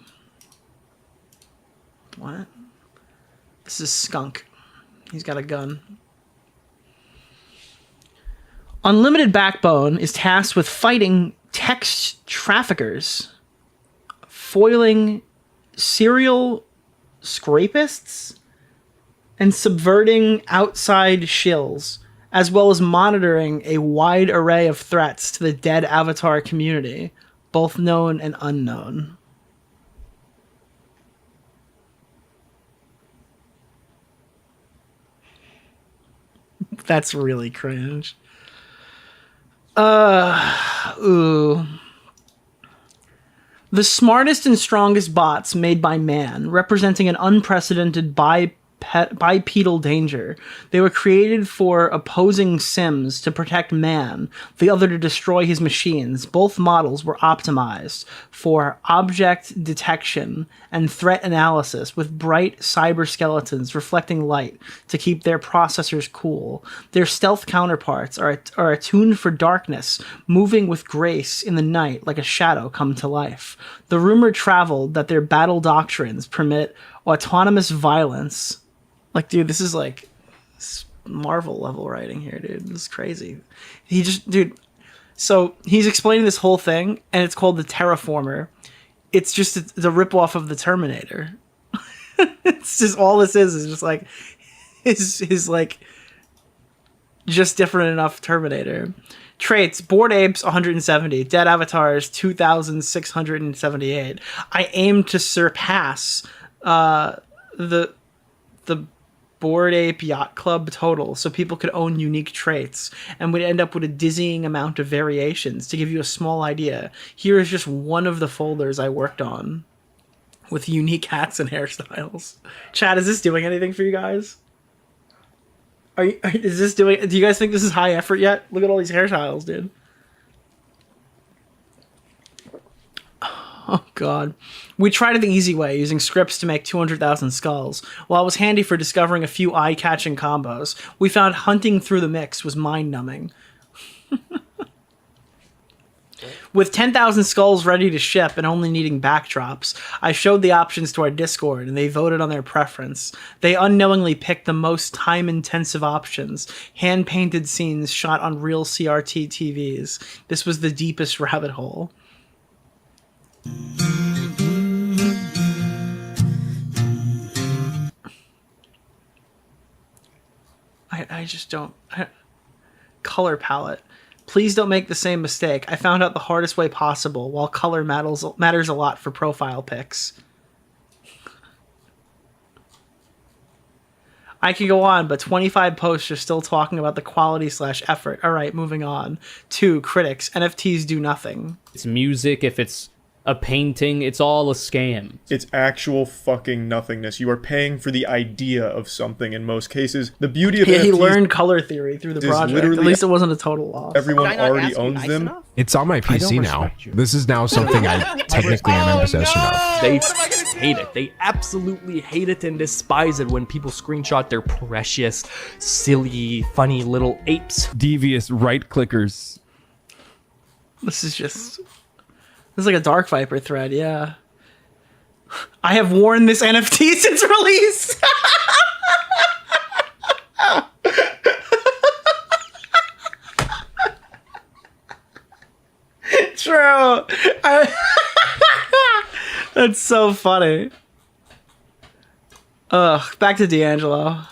What? This is Skunk. He's got a gun. Unlimited Backbone is tasked with fighting text traffickers, foiling serial scrapists, and subverting outside shills as well as monitoring a wide array of threats to the dead avatar community, both known and unknown. That's really cringe. Ooh. The smartest and strongest bots made by man, representing an unprecedented bipedal danger. They were created for opposing Sims to protect man, the other to destroy his machines. Both models were optimized for object detection and threat analysis with bright cyber skeletons reflecting light to keep their processors cool. Their stealth counterparts are attuned for darkness, moving with grace in the night like a shadow come to life. The rumor traveled that their battle doctrines permit autonomous violence. Like, dude, this is like Marvel level writing here, dude. This is crazy. So he's explaining this whole thing, and it's called the Terraformer. It's just the ripoff of the Terminator. It's just all this is just like his like just different enough Terminator. Traits: Bored Apes 170, Dead Avatars 2,678. I aim to surpass the Bored Ape Yacht Club total so people could own unique traits, and would end up with a dizzying amount of variations. To give you a small idea, here is just one of the folders I worked on with unique hats and hairstyles. Chat, is this doing anything for you guys? Do you guys think this is high effort yet? Look at all these hairstyles, dude. Oh, God. We tried it the easy way, using scripts to make 200,000 skulls. While it was handy for discovering a few eye-catching combos, we found hunting through the mix was mind-numbing. With 10,000 skulls ready to ship and only needing backdrops, I showed the options to our Discord, and they voted on their preference. They unknowingly picked the most time-intensive options, hand-painted scenes shot on real CRT TVs. This was the deepest rabbit hole. I just don't... Color palette. Please don't make the same mistake. I found out the hardest way possible, while color matters a lot for profile pics. I could go on, but 25 posts are still talking about the quality/effort. All right, moving on. 2. Critics. NFTs do nothing. It's music, if it's a painting, it's all a scam. It's actual fucking nothingness. You are paying for the idea of something in most cases. The beauty of NFTs, he learned color theory through the project. At least it wasn't a total loss. Everyone already owns them. It's on my PC now. This is now something I technically am in possession of. They hate it. They absolutely hate it and despise it when people screenshot their precious, silly, funny little apes. Devious right clickers. This is like a Dark Viper thread, yeah. I have worn this NFT since release. True. That's so funny. Back to D'Angelo.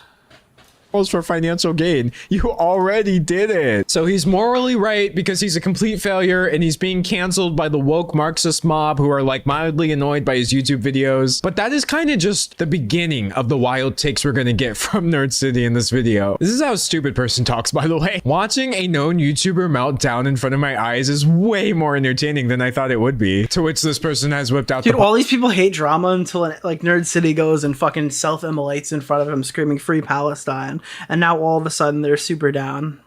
For financial gain. You already did it. So he's morally right because he's a complete failure and he's being canceled by the woke Marxist mob who are like mildly annoyed by his YouTube videos. But that is kind of just the beginning of the wild takes we're gonna get from Nerd City in this video. This is how a stupid person talks, by the way. Watching a known YouTuber melt down in front of my eyes is way more entertaining than I thought it would be. To which this person has whipped out. Dude, all these people hate drama until like Nerd City goes and fucking self-immolates in front of him screaming "Free Palestine." And now all of a sudden they're super down.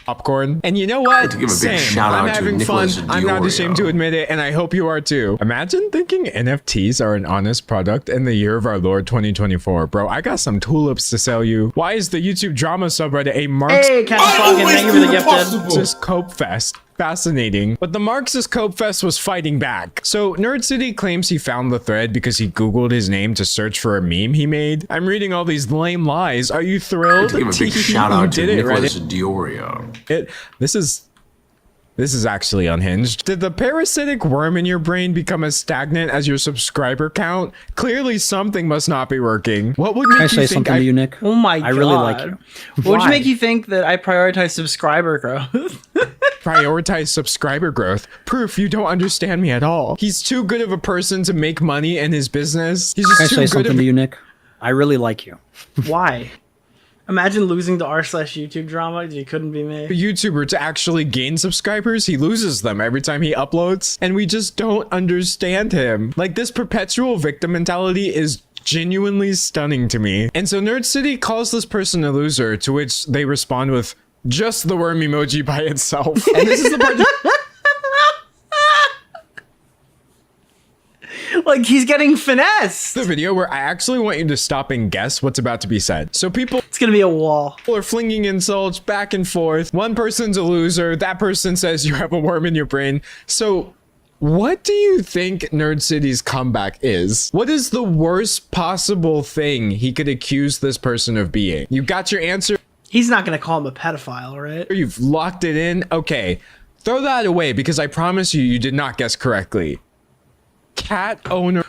Popcorn. And you know what? To give a big Same. shout I'm out having to fun. Nicholas DeOrio. I'm not ashamed to admit it, and I hope you are too. Imagine thinking NFTs are an honest product in the year of our Lord 2024. Bro, I got some tulips to sell you. Why is the YouTube drama subreddit a Marxist? Hey, Captain Falcon, thank you for the gifted. Just cope fest. Fascinating. But the Marxist Cope Fest was fighting back. So Nerd City claims he found the thread because he Googled his name to search for a meme he made. I'm reading all these lame lies. Are you thrilled? To give a big shout out to Nicholas DeOrio. This is This is actually unhinged. Did the parasitic worm in your brain become as stagnant as your subscriber count? Clearly something must not be working. What would make you say think something to you, Nick? Oh my god. I really like you. What would make you think that I prioritize subscriber growth? Prioritize subscriber growth? Proof you don't understand me at all. He's too good of a person to make money in his business. He's just too say good something of to you, Nick? I really like you. Why? Imagine losing to r/YouTube drama. You couldn't be me. a YouTuber to actually gain subscribers. He loses them every time he uploads, and we just don't understand him. Like, this perpetual victim mentality is genuinely stunning to me. And so Nerd City calls this person a loser, to which they respond with just the worm emoji by itself. And this is the part like he's getting finessed. The video where I actually want you to stop and guess what's about to be said. So it's gonna be a wall. People are flinging insults back and forth. One person's a loser. That person says you have a worm in your brain. So what do you think Nerd City's comeback is? What is the worst possible thing he could accuse this person of being? You got your answer? He's not gonna call him a pedophile, right? You've locked it in? Okay, throw that away because I promise you, you did not guess correctly. Cat owner.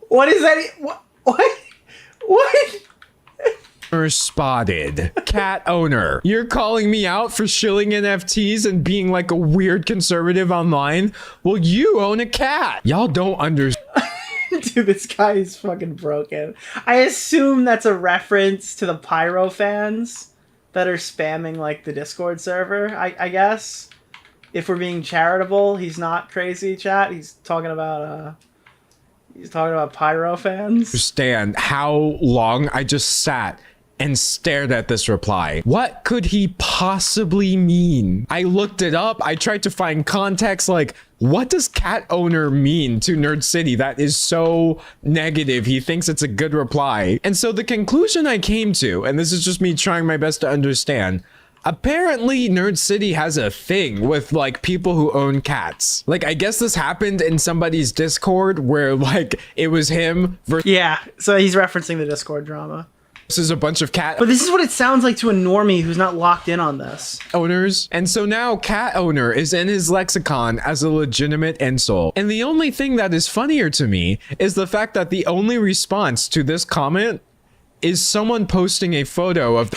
What is that? What? Spotted. Cat owner. You're calling me out for shilling NFTs and being like a weird conservative online? Well, you own a cat. Y'all don't understand. Dude, this guy is fucking broken. I assume that's a reference to the Pyro fans that are spamming like the Discord server, I guess. If we're being charitable, he's not crazy, chat. He's talking about Pyro fans. Understand how long I just sat and stared at this reply. What could he possibly mean? I looked it up. I tried to find context. Like, what does cat owner mean to Nerd City? That is so negative. He thinks it's a good reply. And so the conclusion I came to, and this is just me trying my best to understand, apparently Nerd City has a thing with like people who own cats. Like, I guess this happened in somebody's Discord where like it was him versus— yeah, so he's referencing the Discord drama. This is a bunch of cat— but this is what it sounds like to a normie who's not locked in on this. Owners. And so now cat owner is in his lexicon as a legitimate insult. And the only thing that is funnier to me is the fact that the only response to this comment is someone posting a photo of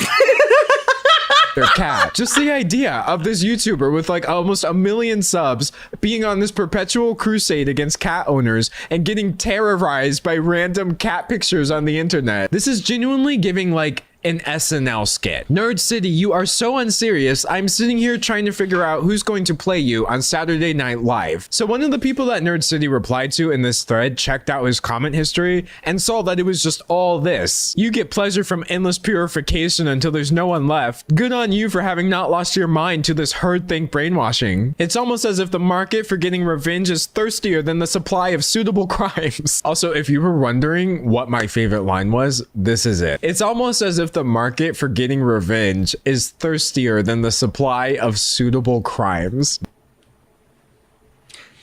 their cat. Just the idea of this YouTuber with like almost 1 million subs being on this perpetual crusade against cat owners and getting terrorized by random cat pictures on the internet. This is genuinely giving like an SNL skit. Nerd City, you are so unserious. I'm sitting here trying to figure out who's going to play you on Saturday Night Live. So one of the people that Nerd City replied to in this thread checked out his comment history and saw that it was just all this. You get pleasure from endless purification until there's no one left. Good on you for having not lost your mind to this herd think brainwashing. It's almost as if the market for getting revenge is thirstier than the supply of suitable crimes. Also, if you were wondering what my favorite line was, this is it. It's almost as if the market for getting revenge is thirstier than the supply of suitable crimes.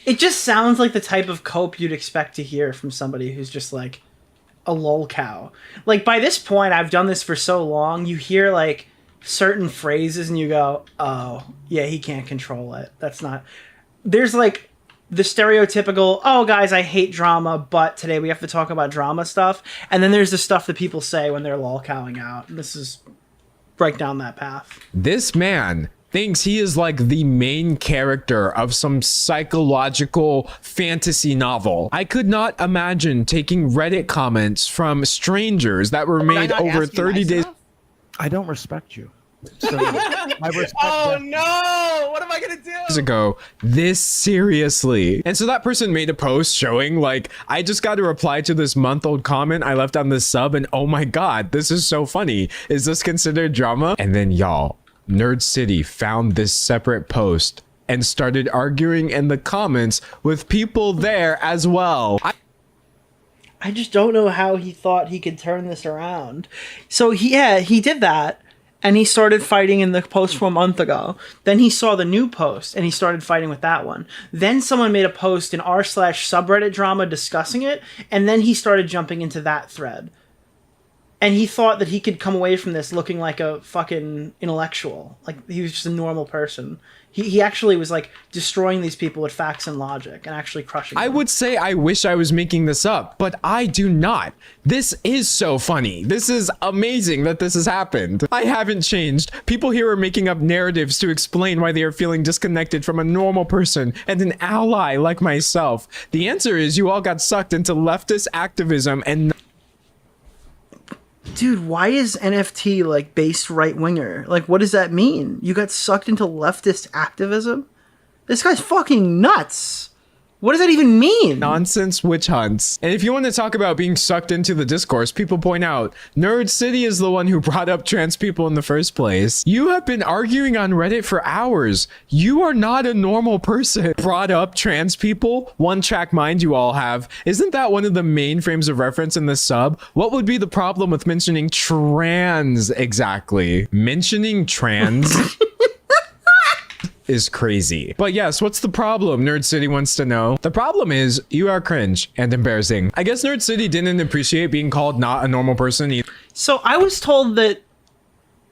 It just sounds like the type of cope you'd expect to hear from somebody who's just like a lol cow. Like, by this point, I've done this for so long, you hear like certain phrases and you go, oh yeah, he can't control it. That's not— there's like the stereotypical, oh guys, I hate drama, but today we have to talk about drama stuff. And then there's the stuff that people say when they're lolcowing out. This is right down that path. This man thinks he is like the main character of some psychological fantasy novel. I could not imagine taking Reddit comments from strangers that were made over 30 days. I don't respect you. So I respect no! What am I gonna do? Ago this seriously. And so that person made a post showing like, I just got a reply to this month-old comment I left on this sub, and oh my god, this is so funny. Is this considered drama? And then y'all, Nerd City found this separate post and started arguing in the comments with people there as well. I just don't know how he thought he could turn this around. So he did that. And he started fighting in the post from a month ago. Then he saw the new post and he started fighting with that one. Then someone made a post in r/subreddit drama discussing it. And then he started jumping into that thread. And he thought that he could come away from this looking like a fucking intellectual. Like, he was just a normal person. He actually was, like, destroying these people with facts and logic and actually crushing them. I would say I wish I was making this up, but I do not. This is so funny. This is amazing that this has happened. I haven't changed. People here are making up narratives to explain why they are feeling disconnected from a normal person and an ally like myself. The answer is you all got sucked into leftist activism and... Dude, why is NFT like based right winger? Like, what does that mean? You got sucked into leftist activism? This guy's fucking nuts. What does that even mean? Nonsense witch hunts. And if you want to talk about being sucked into the discourse, people point out, Nerd City is the one who brought up trans people in the first place. You have been arguing on Reddit for hours. You are not a normal person. Brought up trans people? One track mind you all have. Isn't that one of the main frames of reference in the sub? What would be the problem with mentioning trans exactly? Mentioning trans? Is crazy. But yes, what's the problem? Nerd City wants to know. The problem is you are cringe and embarrassing. I guess Nerd City didn't appreciate being called not a normal person either. So I was told that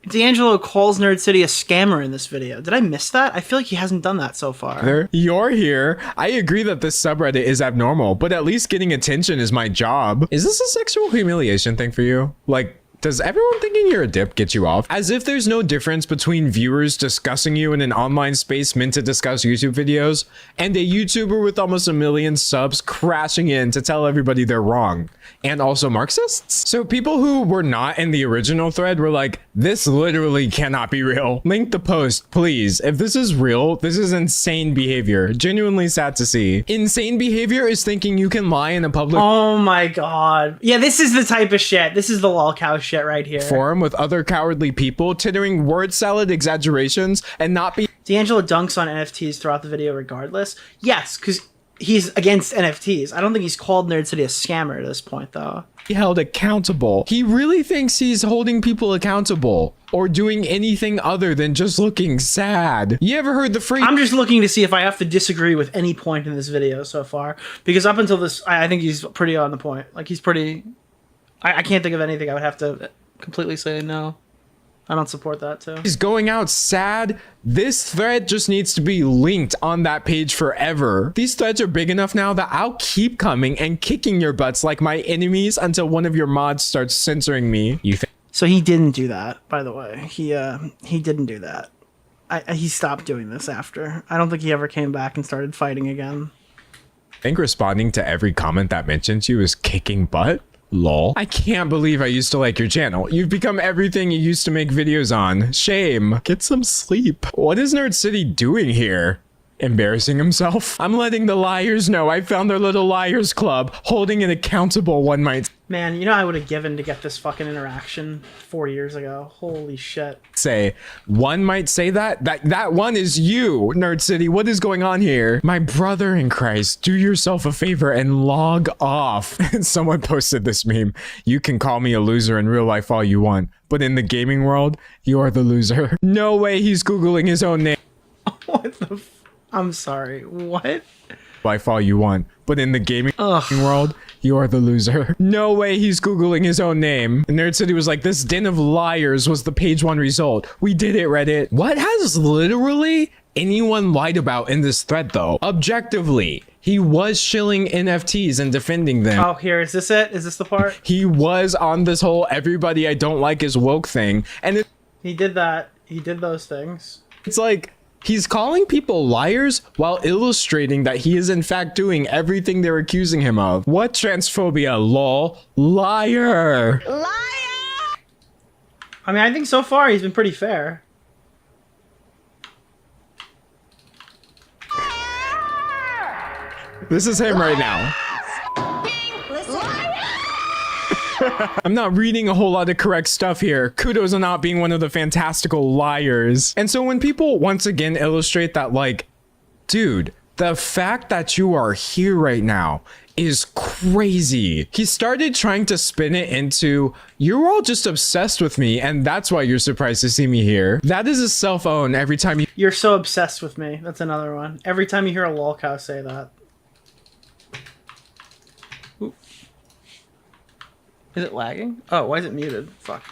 D'Angelo calls Nerd City a scammer in this video. Did I miss that? I feel like he hasn't done that so far. You're here. I agree that this subreddit is abnormal, but at least getting attention is my job. Is this a sexual humiliation thing for you? Like, does everyone thinking you're a dip get you off? As if there's no difference between viewers discussing you in an online space meant to discuss YouTube videos and a YouTuber with almost 1 million subs crashing in to tell everybody they're wrong. And also Marxists? So people who were not in the original thread were like, this literally cannot be real. Link the post, please. If this is real, this is insane behavior. Genuinely sad to see. Insane behavior is thinking you can lie in a public... Oh my god. Yeah, this is the type of shit. This is the lolcow shit right here. Forum with other cowardly people, tittering word salad exaggerations and not be... D'Angelo dunks on NFTs throughout the video regardless. Yes, because he's against NFTs. I don't think he's called Nerd City a scammer at this point, though. Held accountable. He really thinks he's holding people accountable or doing anything other than just looking sad. You ever heard the phrase? I'm just looking to see if I have to disagree with any point in this video so far, because up until this, I think he's pretty on the point. Like, he's pretty... I can't think of anything I would have to completely say no. I don't support that too. He's going out sad. This thread just needs to be linked on that page forever. These threads are big enough now that I'll keep coming and kicking your butts like my enemies until one of your mods starts censoring me. So he didn't do that, by the way. He didn't do that. He stopped doing this after. I don't think he ever came back and started fighting again. I think responding to every comment that mentions you is kicking butt. Lol. I can't believe I used to like your channel. You've become everything you used to make videos on. Shame. Get some sleep. What is Nerd City doing here? Embarrassing himself? I'm letting the liars know I found their little liars club, holding it accountable, one might Man, you know I would have given to get this fucking interaction 4 years ago. Holy shit. say. One might say that one is you, Nerd City. What is going on here? My brother in Christ, do yourself a favor and log off. Someone posted this meme. You can call me a loser in real life all you want, but in the gaming world, you're the loser. No way he's Googling his own name. What the I'm sorry, what? Life all you want, but in the gaming world, you're the loser. No way he's Googling his own name. And Nerd City was like, this den of liars was the page 1 result. We did it, Reddit. What has literally anyone lied about in this thread though? Objectively, he was shilling NFTs and defending them. Oh, here, is this it? Is this the part? He was on this whole everybody I don't like is woke thing. And he did that. He did those things. It's like, he's calling people liars while illustrating that he is in fact doing everything they're accusing him of. What transphobia, lol? Liar! Liar! I mean, I think so far he's been pretty fair. This is him right now. I'm not reading a whole lot of correct stuff here. Kudos on not being one of the fantastical liars. And so when people once again illustrate that, like, dude, the fact that you are here right now is crazy. He started trying to spin it into, you're all just obsessed with me and that's why you're surprised to see me here. That is a self-own every time you— You're so obsessed with me. That's another one. Every time you hear a lolcow say that. Is it lagging? Oh, why is it muted? Fuck.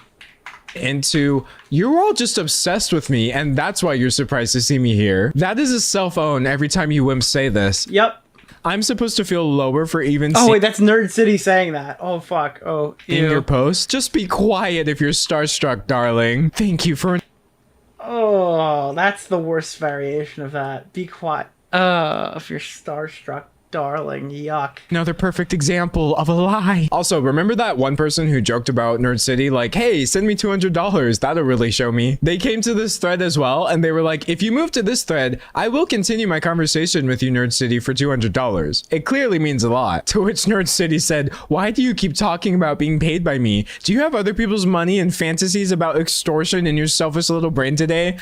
Into you're all just obsessed with me and that's why you're surprised to see me here. That is a self-own every time you wimps say this. Yep. I'm supposed to feel lower for even Oh wait, that's Nerd City saying that. Oh fuck. Oh, in your post. Just be quiet if you're starstruck, darling. Thank you for Oh, that's the worst variation of that. Be quiet. If you're starstruck, darling, yuck. another perfect example of a lie. Also, remember that one person who joked about Nerd City, like, hey, send me $200. That'll really show me. They came to this thread as well, and they were like, if you move to this thread, I will continue my conversation with you, Nerd City, for $200. It clearly means a lot. To which Nerd City said, why do you keep talking about being paid by me? Do you have other people's money and fantasies about extortion in your selfish little brain today?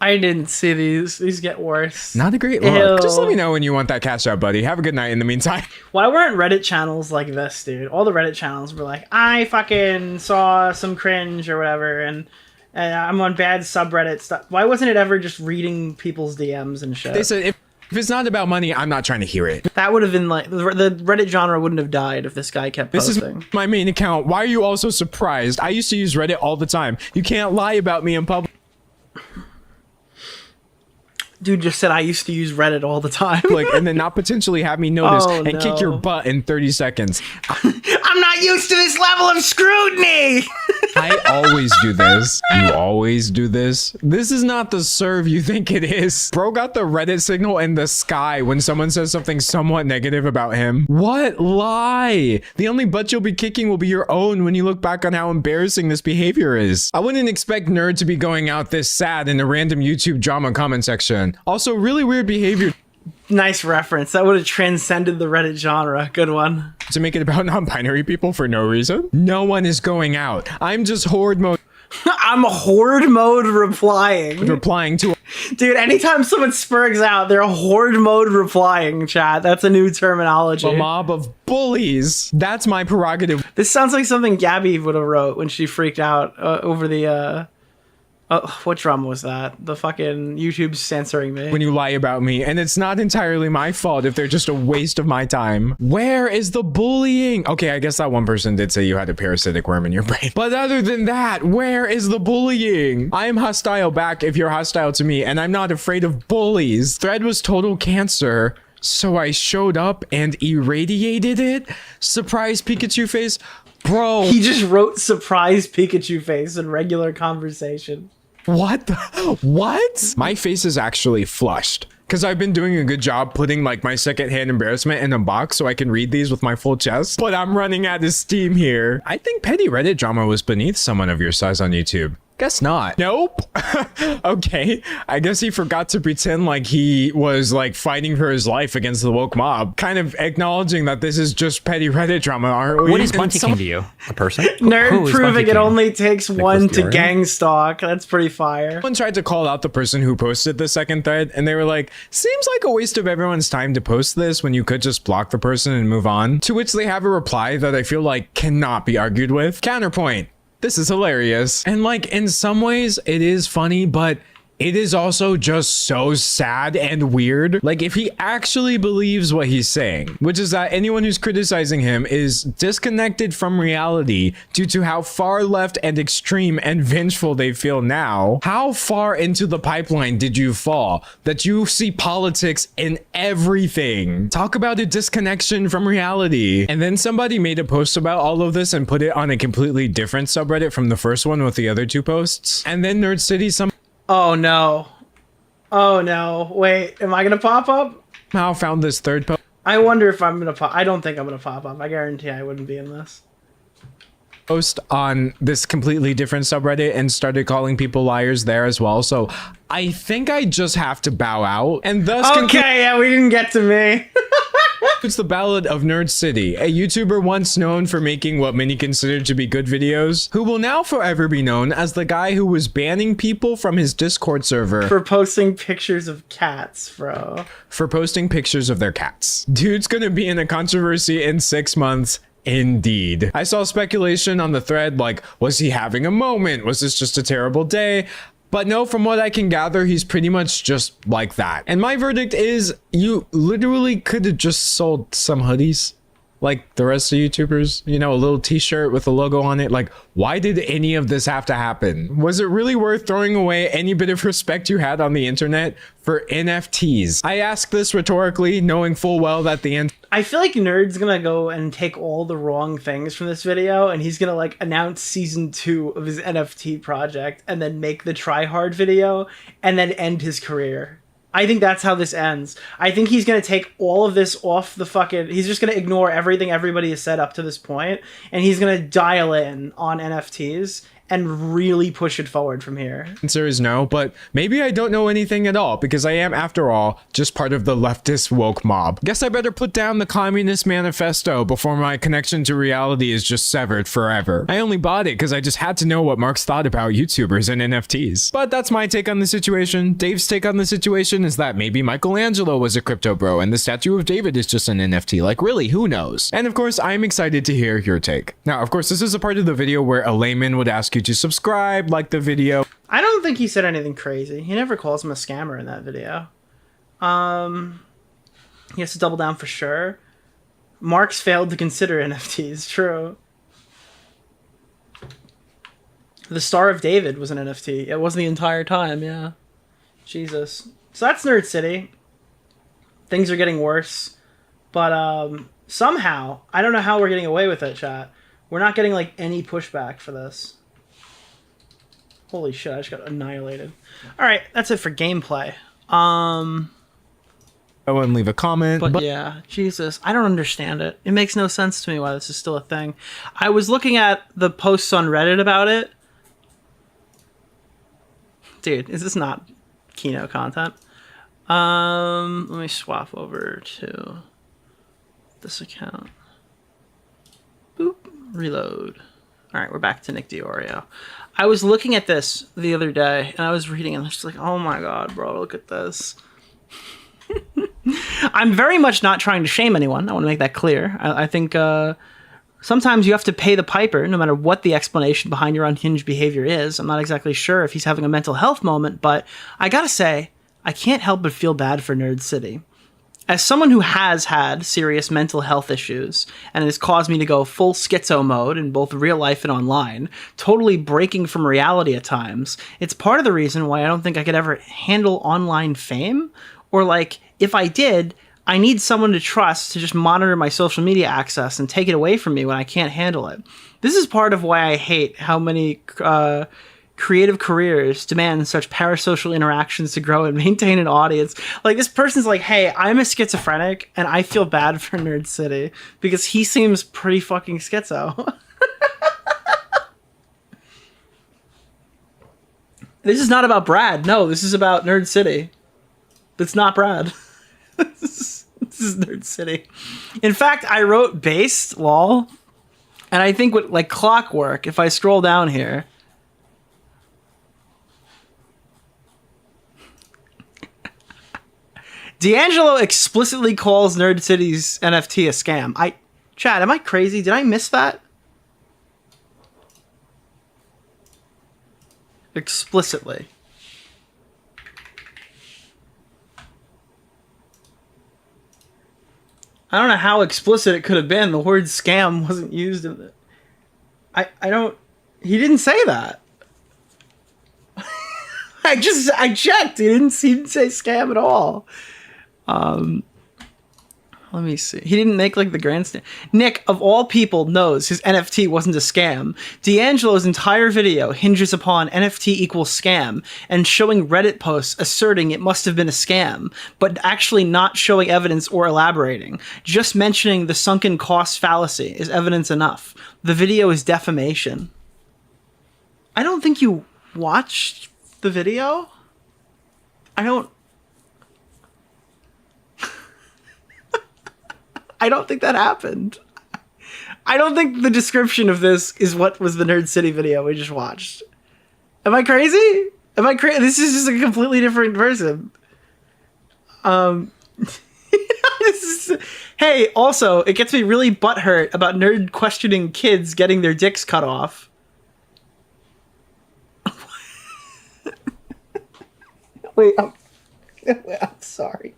I didn't see these. These get worse. Not a great look. Just let me know when you want that cash out, buddy. Have a good night in the meantime. Why weren't Reddit channels like this, dude? All the Reddit channels were like, I fucking saw some cringe or whatever, and I'm on bad subreddit stuff. Why wasn't it ever just reading people's DMs and shit? They said, if it's not about money, I'm not trying to hear it. That would have been like, the Reddit genre wouldn't have died if this guy kept posting. This is my main account. Why are you all so surprised? I used to use Reddit all the time. You can't lie about me in public. Dude just said I used to use Reddit all the time. Like, and then not potentially have me notice and kick your butt in 30 seconds. I'm not used to this level of scrutiny. I always do this. You always do this. This is not the serve you think it is. Bro got the Reddit signal in the sky when someone says something somewhat negative about him. What lie? The only butt you'll be kicking will be your own when you look back on how embarrassing this behavior is. I wouldn't expect Nerd to be going out this sad in a random YouTube drama comment section. Also, really weird behavior. Nice reference. That would have transcended the Reddit genre. Good one. To make it about non-binary people for no reason. No one is going out. I'm just horde mode. I'm horde mode replying. Replying to. Dude, anytime someone spurgs out, they're horde mode replying, chat. That's a new terminology. A mob of bullies. That's my prerogative. This sounds like something Gabby would have wrote when she freaked out over the, what drama was that? The fucking YouTube's censoring me. When you lie about me, and it's not entirely my fault if they're just a waste of my time. Where is the bullying? Okay, I guess that one person did say you had a parasitic worm in your brain. But other than that, where is the bullying? I am hostile back if you're hostile to me, and I'm not afraid of bullies. Thread was total cancer. So I showed up and irradiated it. Surprise Pikachu face. Bro. He just wrote surprise Pikachu face in regular conversation. What? What? My face is actually flushed because I've been doing a good job putting like my secondhand embarrassment in a box so I can read these with my full chest, but I'm running out of steam here. I think petty Reddit drama was beneath someone of your size on YouTube. Guess not. Nope. Okay. I guess he forgot to pretend like he was like fighting for his life against the woke mob. Kind of acknowledging that this is just petty Reddit drama, aren't we? What is Bunty King to you? A person? Nerd proving it only takes one to gang stalk. That's pretty fire. Someone tried to call out the person who posted the second thread and they were like, seems like a waste of everyone's time to post this when you could just block the person and move on. To which they have a reply that I feel like cannot be argued with. Counterpoint. This is hilarious. And like in some ways it is funny, but it is also just so sad and weird. Like if he actually believes what he's saying, which is that anyone who's criticizing him is disconnected from reality due to how far left and extreme and vengeful they feel now, how far into the pipeline did you fall that you see politics in everything? Talk about a disconnection from reality. And then somebody made a post about all of this and put it on a completely different subreddit from the first one with the other two posts. And then Nerd City Oh no. Oh no. Wait, am I gonna pop up? Somehow found this third post. I wonder if I'm gonna pop. I don't think I'm gonna pop up. I guarantee I wouldn't be in this. Post on this completely different subreddit and started calling people liars there as well. So I think I just have to bow out and thus okay, yeah, we didn't get to me. It's the Ballad of Nerd City, a YouTuber once known for making what many considered to be good videos, who will now forever be known as the guy who was banning people from his Discord server for posting pictures of cats, bro. For posting pictures of their cats. Dude's gonna be in a controversy in 6 months. Indeed. I saw speculation on the thread like, was he having a moment? Was this just a terrible day? But no, from what I can gather, he's pretty much just like that. And my verdict is you literally could have just sold some hoodies. like the rest of YouTubers, you know, a little t-shirt with a logo on it. Like, why did any of this have to happen? Was it really worth throwing away any bit of respect you had on the internet for NFTs? I ask this rhetorically, knowing full well that the end. I feel like Nerd's gonna go and take all the wrong things from this video, and he's gonna like announce season 2 of his NFT project and then make the try hard video and then end his career. I think that's how this ends. I think he's going to take all of this off the fucking... He's just going to ignore everything everybody has said up to this point, and he's going to dial in on NFTs and really push it forward from here. Answer is no, but maybe I don't know anything at all, because I am, after all, just part of the leftist woke mob. Guess I better put down the Communist Manifesto before my connection to reality is just severed forever. I only bought it because I just had to know what Marx thought about YouTubers and NFTs. But that's my take on the situation. Dave's take on the situation is that maybe Michelangelo was a crypto bro and the statue of David is just an NFT. Like, really, who knows? And of course, I'm excited to hear your take. Now, of course, this is a part of the video where a layman would ask you to subscribe, like the video. I don't think he said anything crazy. He never calls him a scammer in that video. He has to double down for sure. Marx failed to consider NFTs. True. The Star of David was an NFT. It was the entire time, yeah. Jesus. So that's Nerd City. Things are getting worse. But somehow, I don't know how we're getting away with it, chat. We're not getting like any pushback for this. Holy shit, I just got annihilated. Alright, that's it for gameplay. Oh, and leave a comment. But yeah, Jesus, I don't understand it. It makes no sense to me why this is still a thing. I was looking at the posts on Reddit about it. Dude, is this not Kino content? Let me swap over to this account. Boop, reload. Alright, we're back to Nick DeOrio. I was looking at this the other day, and I was reading, and I was just like, oh my god, bro, look at this. I'm very much not trying to shame anyone. I want to make that clear. I think sometimes you have to pay the piper, no matter what the explanation behind your unhinged behavior is. I'm not exactly sure if he's having a mental health moment, but I gotta say, I can't help but feel bad for Nerd City. As someone who has had serious mental health issues, and it has caused me to go full schizo mode in both real life and online, totally breaking from reality at times, it's part of the reason why I don't think I could ever handle online fame. Or like, if I did, I need someone to trust to just monitor my social media access and take it away from me when I can't handle it. This is part of why I hate how many creative careers demand such parasocial interactions to grow and maintain an audience. Like, this person's like, hey, I'm a schizophrenic and I feel bad for Nerd City because he seems pretty fucking schizo. This is not about Brad. No, this is about Nerd City. That's not Brad. This is Nerd City. In fact, I wrote based, lol. And I think with like clockwork, if I scroll down here, D'Angelo explicitly calls Nerd City's NFT a scam. Chad, am I crazy? Did I miss that? Explicitly. I don't know how explicit it could have been. The word scam wasn't used in it. I don't... He didn't say that. I checked. He didn't say scam at all. Let me see. He didn't make like the grandstand. Nick, of all people, knows his NFT wasn't a scam. D'Angelo's entire video hinges upon NFT equals scam and showing Reddit posts asserting it must have been a scam, but actually not showing evidence or elaborating. Just mentioning the sunken cost fallacy is evidence enough. The video is defamation. I don't think you watched the video. I don't think that happened. I don't think the description of this is what was the Nerd City video we just watched. Am I crazy? Am I crazy? This is just a completely different person. Hey, also, it gets me really butthurt about nerd questioning kids getting their dicks cut off. Wait, I'm sorry.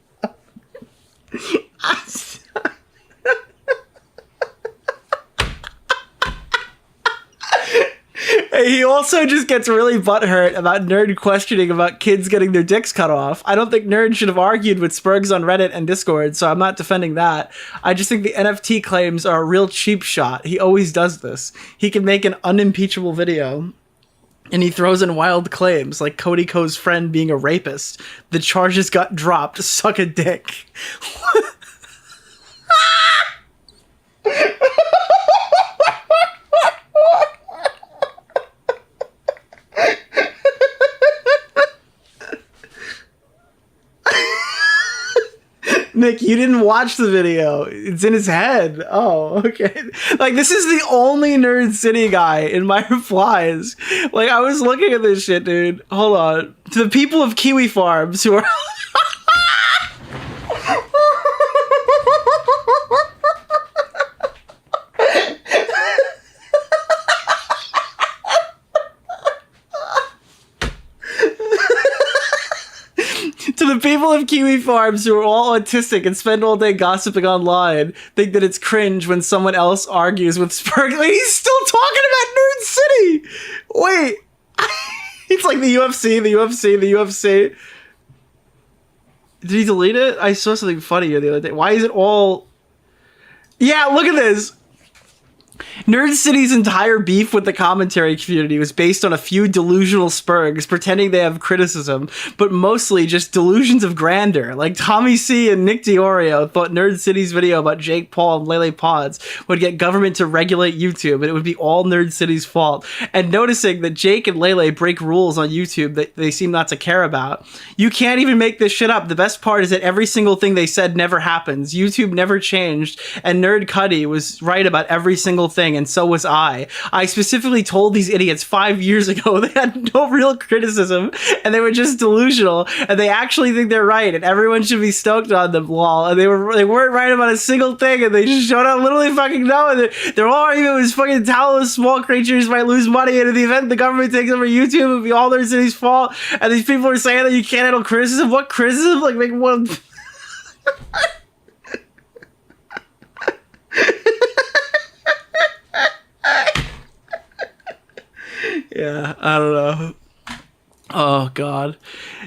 also just gets really butthurt about Nerd questioning about kids getting their dicks cut off. I don't think Nerd should have argued with Spurgs on Reddit and Discord, so I'm not defending that. I just think the NFT claims are a real cheap shot. He always does this. He can make an unimpeachable video, and he throws in wild claims, like Cody Ko's friend being a rapist. The charges got dropped. Suck a dick. Nick, you didn't watch the video. It's in his head. Oh, okay. Like, this is the only Nerd City guy in my replies. Like, I was looking at this shit, dude. Hold on. To the people of Kiwi Farms who are... To the people of Kiwi Farms who are all autistic and spend all day gossiping online, think that it's cringe when someone else argues with Spurg. Wait, he's still talking about Nerd City! Wait. It's like the UFC, the UFC, the UFC. Did he delete it? I saw something funny here the other day. Why is it all... Yeah, look at this. Nerd City's entire beef with the commentary community was based on a few delusional Spurgs pretending they have criticism, but mostly just delusions of grandeur. Like Tommy C and Nick DeOrio thought Nerd City's video about Jake Paul and Lele Pods would get government to regulate YouTube, and it would be all Nerd City's fault. And noticing that Jake and Lele break rules on YouTube that they seem not to care about. You can't even make this shit up. The best part is that every single thing they said never happens. YouTube never changed, and Nerd Cuddy was right about every single thing, and so was I. I specifically told these idiots 5 years ago they had no real criticism, and they were just delusional, and they actually think they're right, and everyone should be stoked on them, lol. And they weren't right about a single thing, and they just showed up literally fucking know, and their whole argument was fucking talentless small creatures might lose money, and in the event the government takes over YouTube, it would be all their city's fault, and these people are saying that you can't handle criticism. What criticism? Like, make one... Yeah, I don't know. Oh, God.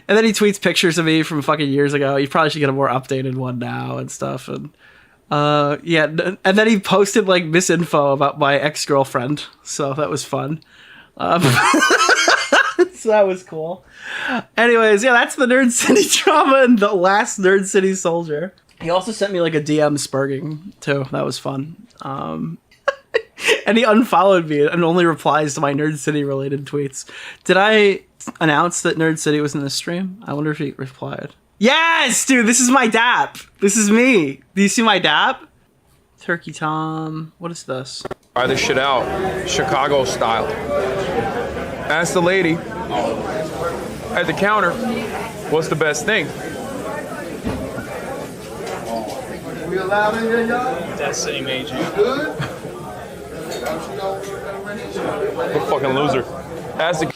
And then he tweets pictures of me from fucking years ago. You probably should get a more updated one now and stuff. And yeah, and then he posted like misinfo about my ex-girlfriend. So that was fun. So that was cool. Anyways, yeah, that's the Nerd City drama and the last Nerd City soldier. He also sent me like a DM spurging too. That was fun. And he unfollowed me and only replies to my Nerd City related tweets. Did I announce that Nerd City was in the stream? I wonder if he replied. Yes, dude, this is my DAP. This is me. Do you see my DAP? Turkey Tom. What is this? Try this shit out, Chicago style. Ask the lady at the counter, what's the best thing? We allowed in here, y'all? Destiny made you. Good? What a fucking loser. Ask the...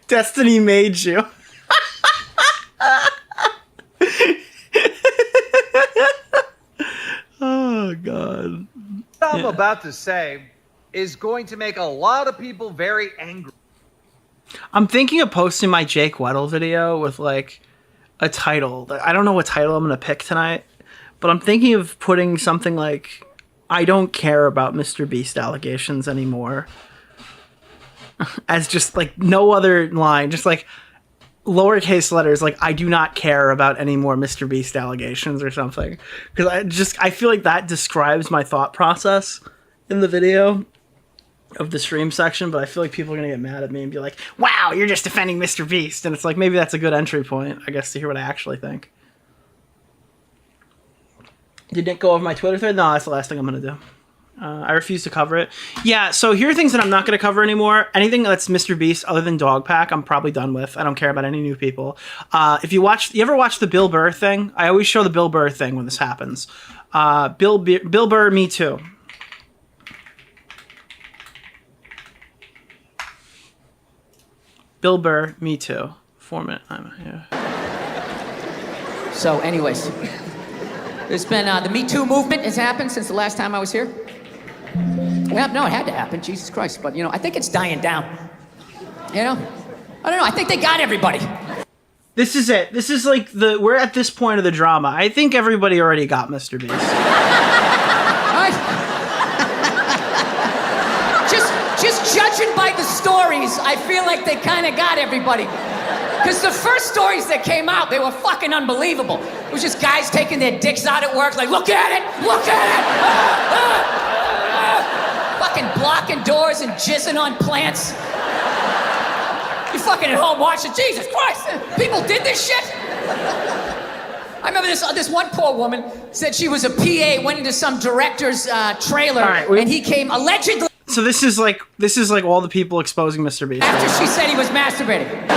Destiny made you. Oh, God. What I'm about to say is going to make a lot of people very angry. I'm thinking of posting my Jake Weddle video with like a title. I don't know what title I'm going to pick tonight, but I'm thinking of putting something like, I don't care about Mr. Beast allegations anymore. As just like no other line, just like lowercase letters, like I do not care about any more Mr. Beast allegations or something. Because I feel like that describes my thought process in the video of the stream section, but I feel like people are going to get mad at me and be like, wow, you're just defending Mr. Beast. And it's like, maybe that's a good entry point, I guess, to hear what I actually think. Did Nick go over my Twitter thread? No, that's the last thing I'm going to do. I refuse to cover it. Yeah, so here are things that I'm not going to cover anymore. Anything that's Mr. Beast other than Dogpack, I'm probably done with. I don't care about any new people. If you ever watch the Bill Burr thing? I always show the Bill Burr thing when this happens. Bill Burr, me too. Bill Burr, me too. 4 minute. Yeah. So anyways, There's been the Me Too movement has happened since the last time I was here. Well, no, it had to happen, Jesus Christ. But, you know, I think it's dying down. You know? I don't know, I think they got everybody. This is it. This is like we're at this point of the drama. I think everybody already got Mr. Beast. Just judging by the stories, I feel like they kind of got everybody. Because the first stories that came out, they were fucking unbelievable. It was just guys taking their dicks out at work, like, look at it, look at it! Fucking blocking doors and jizzing on plants. You fucking at home watching, Jesus Christ, people did this shit? I remember this one poor woman said she was a PA, went into some director's trailer, and he came allegedly. So this is like all the people exposing Mr. Beast. After she said he was masturbating.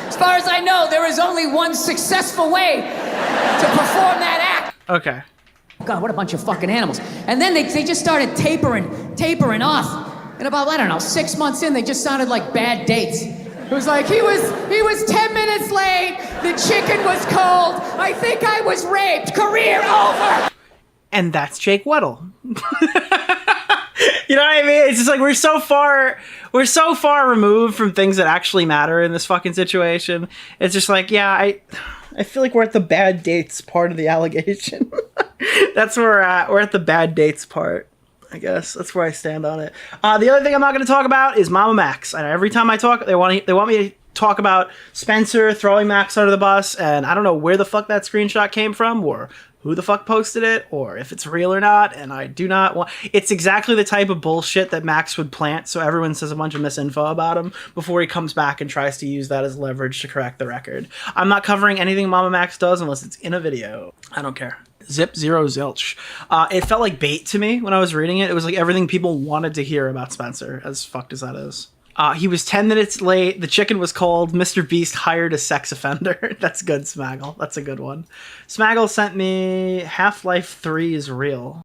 As far as I know, there is only one successful way to perform that act. Okay. God, what a bunch of fucking animals. And then they just started tapering off. And about, I don't know, 6 months in, they just sounded like bad dates. It was like, he was 10 minutes late, the chicken was cold, I think I was raped, career over. And that's Jake Weddle. You know what I mean? It's just like we're so far removed from things that actually matter in this fucking situation. It's just like, yeah, I feel like we're at the bad dates part of the allegation. That's where we're at. We're at the bad dates part, I guess. That's where I stand on it. The other thing I'm not going to talk about is Mama Max. And every time I talk, they want me to talk about Spencer throwing Max under the bus, and I don't know where the fuck that screenshot came from, or who the fuck posted it, or if it's real or not, and I do not want... It's exactly the type of bullshit that Max would plant, so everyone says a bunch of misinfo about him before he comes back and tries to use that as leverage to correct the record. I'm not covering anything Mama Max does unless it's in a video. I don't care. Zip, zero, zilch. It felt like bait to me when I was reading it. It was like everything people wanted to hear about Spencer, as fucked as that is. He was 10 minutes late. The chicken was cold. Mr. Beast hired a sex offender. That's good, Smaggle. That's a good one. Smaggle sent me Half-Life 3 is real.